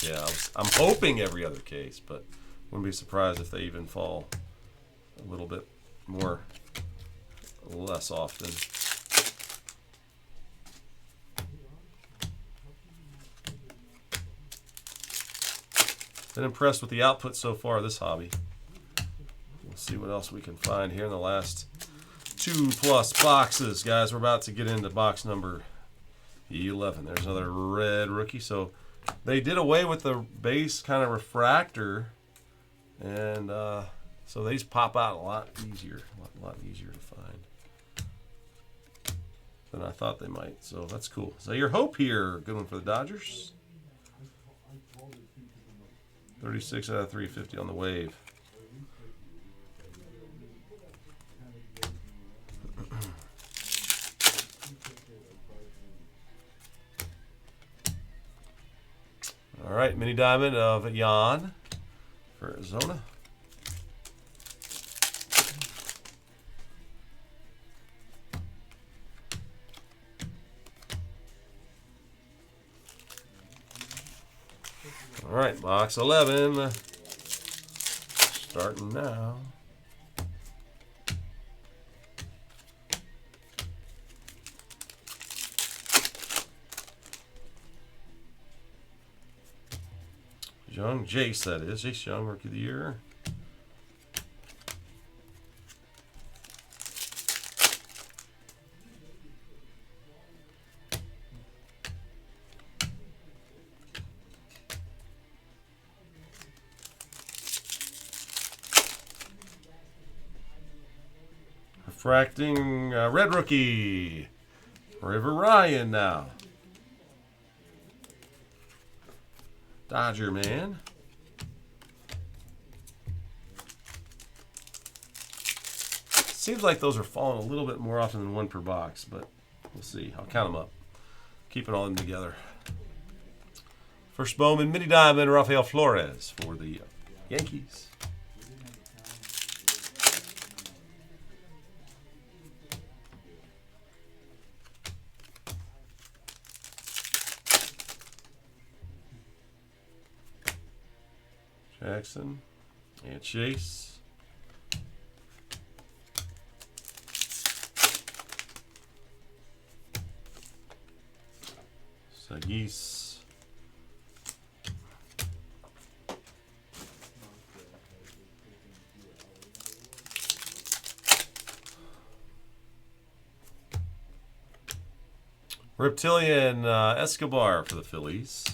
yeah, I'm hoping every other case, but wouldn't be surprised if they even fall a little bit more, less often. Been impressed with the output so far of this hobby. We'll see what else we can find here in the last 2+ boxes. Guys, we're about to get into box number 11. There's another red rookie. So they did away with the base kind of refractor, and so these pop out a lot easier to find than I thought they might. So that's cool. So your hope here, good one for the Dodgers. 36 out of 350 on the wave. All right, mini diamond of Jan for Arizona. All right, box 11, starting now. Young Jace, that is. Jace Young, Rookie of the Year. Refracting red rookie. River Ryan now. Dodger man. Seems like those are falling a little bit more often than one per box, but we'll see. I'll count them up. Keep it all in together. First Bowman, mini diamond, Rafael Flores for the Yankees. Jackson and Chase. Sagis. Reptilian Escobar for the Phillies.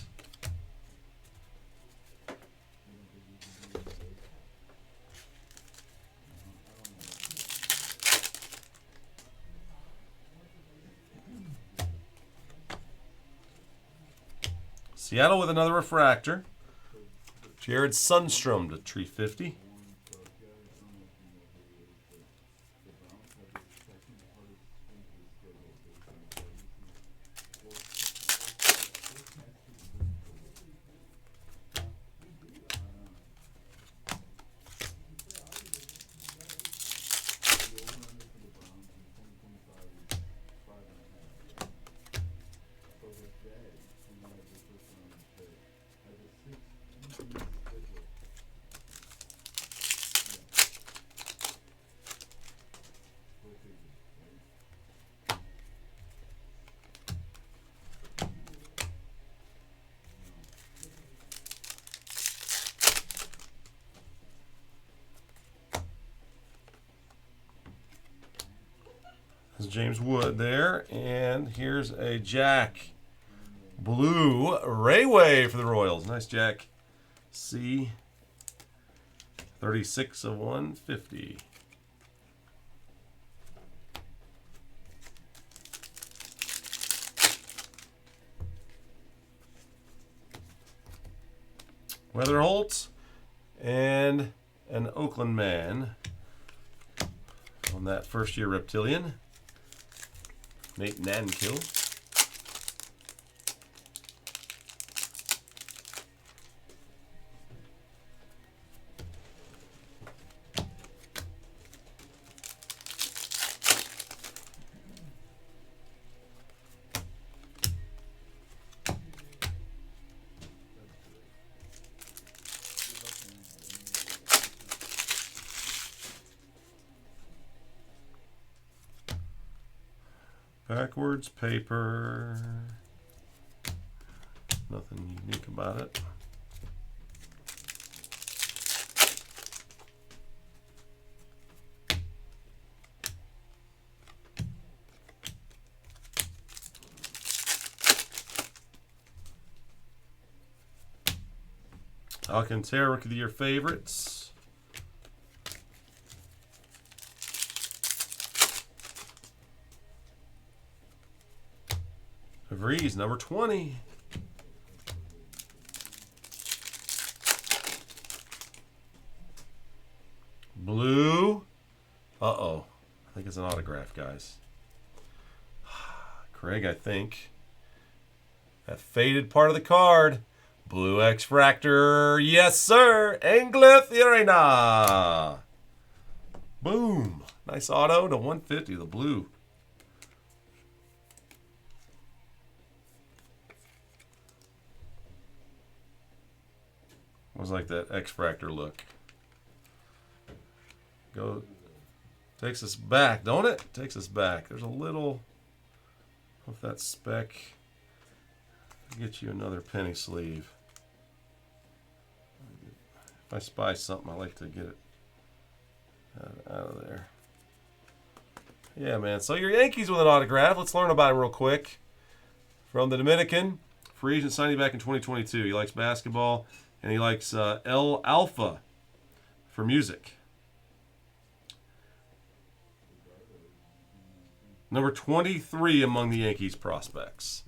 Seattle with another refractor. Jared Sundstrom to 350. There's James Wood there. And here's a Jack Blue Rayway for the Royals. Nice Jack C. 36 of 150. Weatherholt and an Oakland man on that first year Reptilian. Nate Nankill. Backwards paper. Nothing unique about it. Alcantara, Rookie of the Year favorites. Vries, number 20. Blue. Uh-oh. I think it's an autograph, guys. Craig, I think. That faded part of the card. Blue X-Fractor. Yes, sir. Engleth Arena. Boom. Nice auto to 150, the blue. Was like that X-Fractor look. Takes us back, don't it? Takes us back. There's a little of that spec. Get you another penny sleeve. If I spy something, I like to get it out of there. Yeah, man. So your Yankees with an autograph. Let's learn about him real quick. From the Dominican, free agent signing back in 2022. He likes basketball. And he likes El Alpha for music. Number 23 among the Yankees prospects.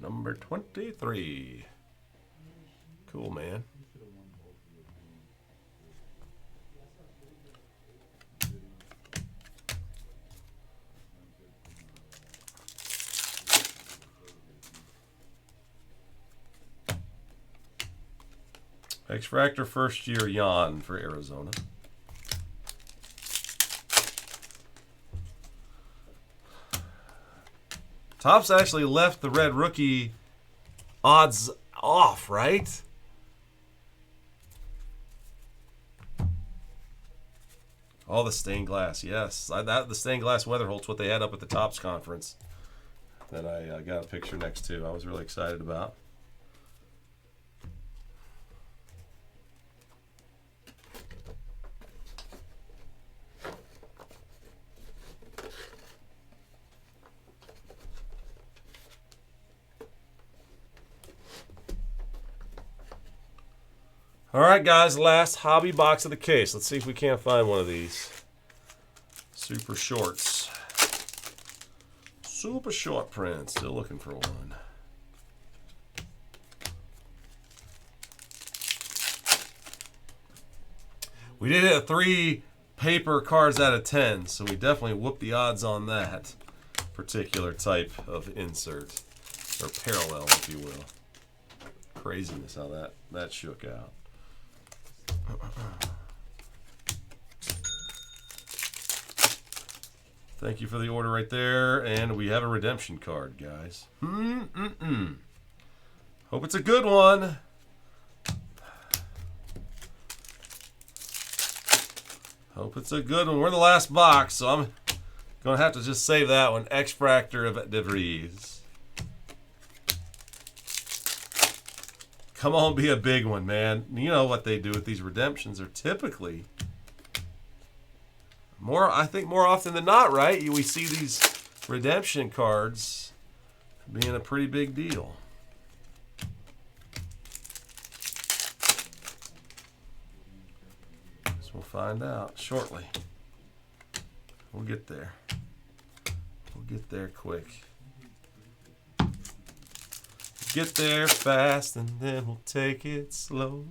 Number 23. Cool, man. X-Fractor first year Jan for Arizona. Topps actually left the red rookie odds off, right? All the stained glass, yes. The stained glass Weatherholt's what they had up at the Topps conference that I got a picture next to. I was really excited about. All right, guys, last hobby box of the case. Let's see if we can't find one of these. Super shorts. Super short print. Still looking for one. We did hit 3 paper cards out of 10, so we definitely whooped the odds on that particular type of insert, or parallel, if you will. Craziness how that shook out. Thank you for the order right there, and we have a redemption card, guys. Hope it's a good one. Hope it's a good one. We're in the last box, so I'm going to have to just save that one. X-Fractor of De Vries. Come on, be a big one, man. You know what they do with these redemptions are typically I think more often than not, right? We see these redemption cards being a pretty big deal. So we'll find out shortly. We'll get there. We'll get there quick. Get there fast and then we'll take it slow.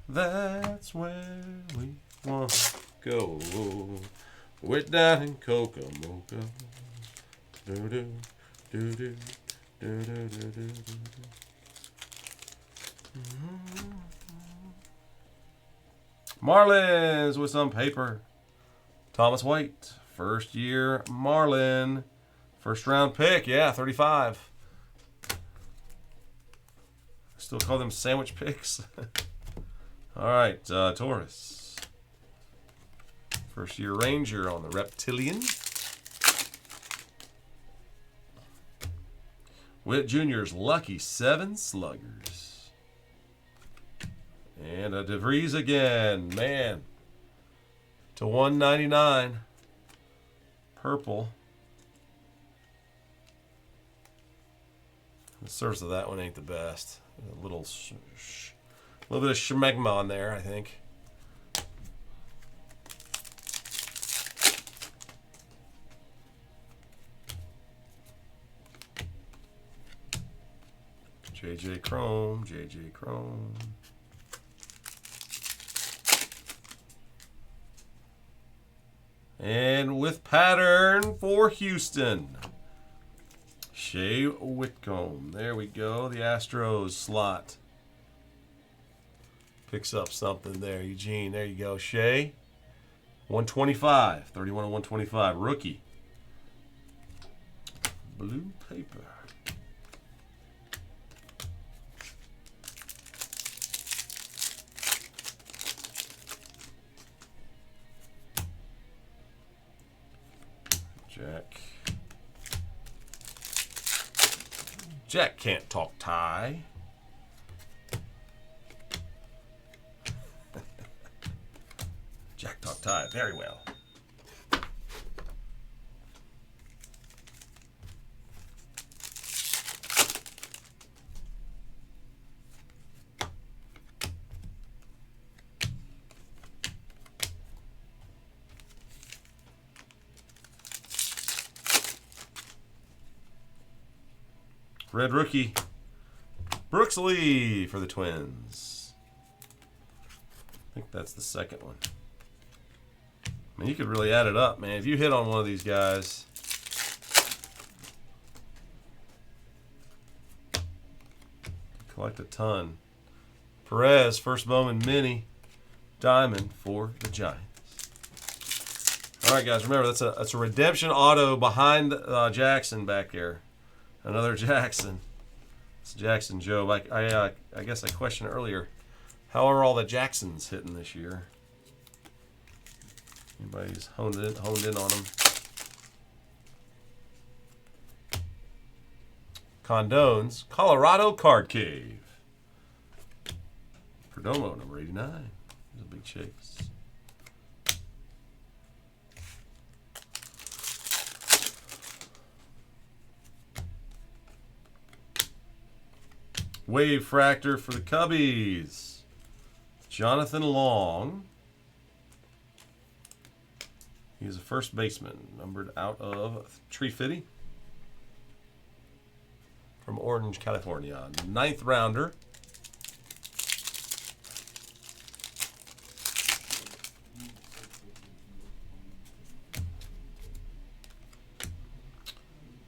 That's where we want to go. We're down in Kokomoka. Do-do, do-do, do-do, do-do, do-do. Marlins with some paper. Thomas White, first year Marlin. First round pick, yeah, 35. Still call them sandwich picks. All right, Taurus. First year Ranger on the Reptilian. Witt Jr.'s lucky 7 sluggers. And a De Vries again. Man. To 199. Purple. The surface of that one ain't the best. A little bit of schmegma on there, I think. JJ Chrome, JJ Chrome. And with pattern for Houston, Shea Whitcomb. There we go. The Astros slot. Picks up something there, Eugene. There you go, Shea. 125. 31 to 125. Rookie. Blue paper. Jack can't talk Thai. Jack talk Thai very well. Red rookie, Brooks Lee for the Twins. I think that's the second one. I mean, you could really add it up, man. If you hit on one of these guys, collect a ton. Perez, first Bowman mini, diamond for the Giants. All right, guys, remember that's a redemption auto behind Jackson back there. Another Jackson. It's Jackson Joe. I guess I questioned earlier, how are all the Jacksons hitting this year? Anybody's honed in on them? Condones, Colorado Card Cave. Perdomo, number 89. There's a big chase. Wave Fractor for the Cubbies. Jonathan Long. He's a first baseman, numbered out of Trustworthy from Orange, California. 9th rounder.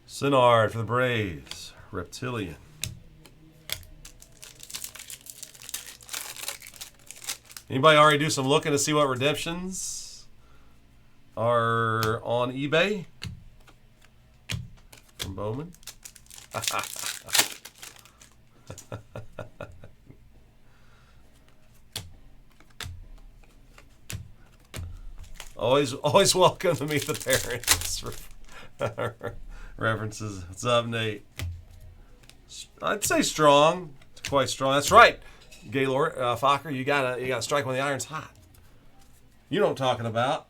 Sinard for the Braves. Reptilian. Anybody already do some looking to see what redemptions are on eBay from Bowman? Always welcome to meet the parents. References. What's up, Nate? I'd say strong. It's quite strong. That's right. Gaylord, Fokker, you gotta strike when the iron's hot. You know what I'm talking about.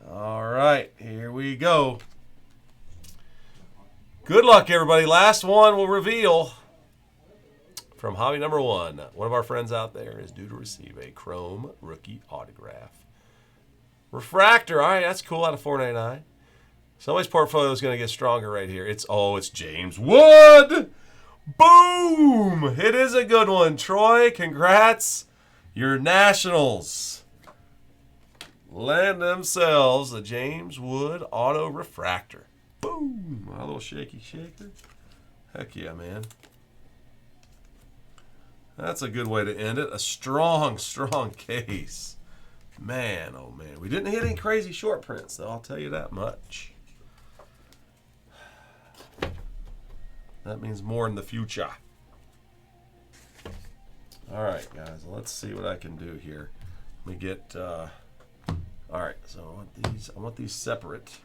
All right, here we go. Good luck, everybody. Last one will reveal from hobby number 1. One of our friends out there is due to receive a Chrome rookie autograph. Refractor. All right, that's cool. Out of $4.99. Somebody's portfolio is going to get stronger right here. It's James Wood. Boom! It is a good one. Troy, congrats. Your Nationals land themselves a James Wood auto refractor. Boom! A little shaky shaker. Heck yeah, man. That's a good way to end it. A strong, strong case. Man, oh man. We didn't hit any crazy short prints, though. I'll tell you that much. That means more in the future. All right, guys. Let's see what I can do here. Let me get. All right. So I want these separate.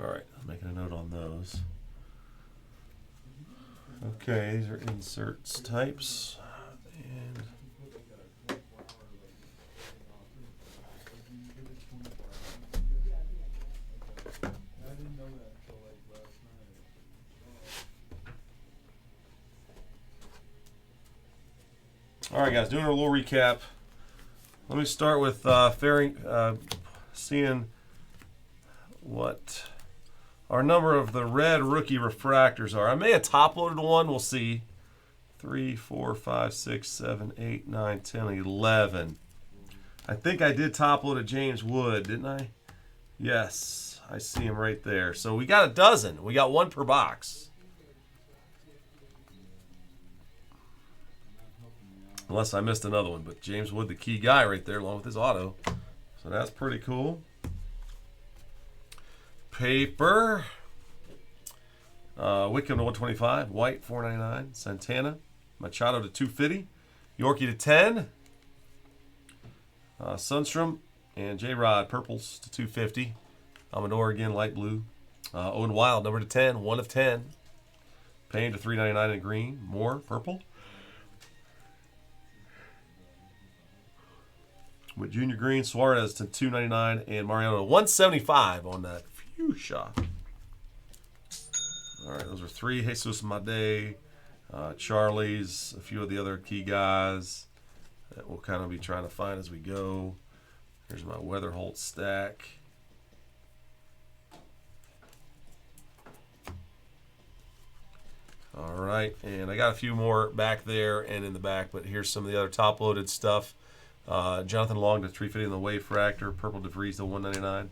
All right, I'm making a note on those. Okay, these are inserts types. And all right, guys, doing a little recap. Let me start with seeing what our number of the red rookie refractors are. I may have top-loaded one. We'll see. 3, 4, 5, 6, 7, 8, 9, 10, 11. I think I did top-load a James Wood, didn't I? Yes, I see him right there. So we got a dozen. We got one per box. Unless I missed another one. But James Wood, the key guy right there, along with his auto. So that's pretty cool. Paper. Wickham to 125. White, $4.99. Santana. Machado to 250. Yorkie to 10. Sundstrom and J-Rod, purples to 250. Amador again, light blue. Owen Wild, number to 10, 1 of 10. Payne to $3.99 in green. Moore, purple. With Junior Green, Suarez to $2.99, and Mariano to $175 on that fuchsia. All right, those are 3. Jesus Made, Charlie's, a few of the other key guys that we'll kind of be trying to find as we go. Here's my Weatherholt stack. All right, and I got a few more back there and in the back, but here's some of the other top-loaded stuff. Jonathan Long to 350 in the Wave Fractor, Purple DeVries to $199.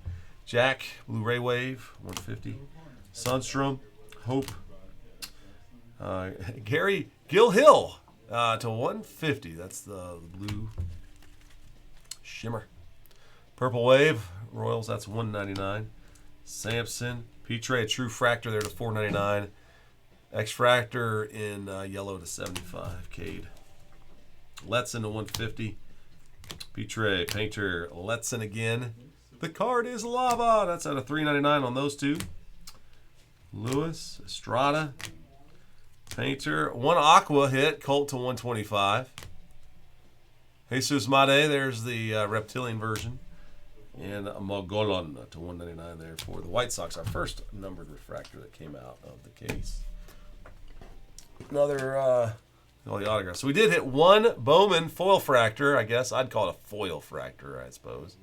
Jack, Blu-ray Wave, 150. Sunstrom, Hope. Gary Gilhill to 150. That's the blue shimmer. Purple Wave, Royals, that's 199. Samson, Petre, a true fractor there to 499. X-Fractor in yellow to 75. Cade. Letson to 150. Petre, Painter, Letson again. The card is lava. That's out of 399 on those two. Lewis, Estrada, Painter. One Aqua hit, Colt to 125. Jesus Made, there's the reptilian version. And Mogolon to 199 there for the White Sox, our first numbered refractor that came out of the case. Another, all the autographs. So we did hit one Bowman foil fractor, I guess. I'd call it a foil fractor, I suppose.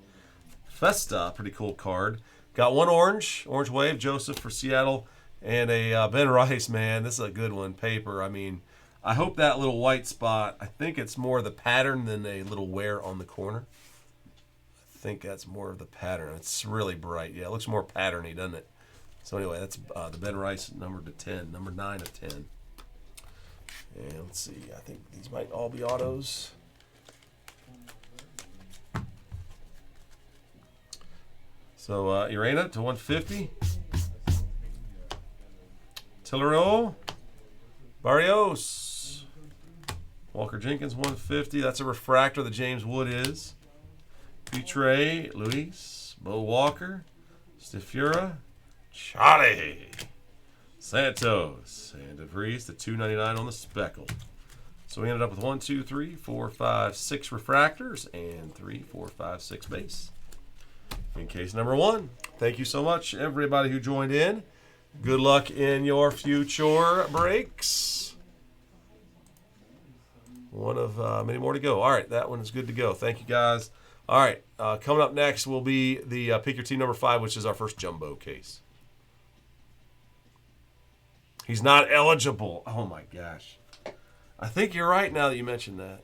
Festa, pretty cool card. Got one orange wave, Joseph for Seattle. And a Ben Rice, man. This is a good one, paper. I mean, I hope that little white spot, I think it's more the pattern than a little wear on the corner. I think that's more of the pattern. It's really bright. Yeah, it looks more patterny, doesn't it? So anyway, that's the Ben Rice number to 10, number 9 of 10. And let's see, I think these might all be autos. So Irena to 150. Tillero. Barrios. Walker Jenkins 150. That's a refractor that James Wood is. Petre, Luis, Bo Walker, Stifura, Charlie, Santos, and DeVries, the 299 on the speckle. So we ended up with 1, 2, 3, 4, 5, 6 refractors and 3, 4, 5, 6 base. In case number 1. Thank you so much, everybody who joined in. Good luck in your future breaks. One of many more to go. All right, that one is good to go. Thank you, guys. All right, coming up next will be the Pick Your Team number 5, which is our first jumbo case. He's not eligible. Oh, my gosh. I think you're right now that you mentioned that.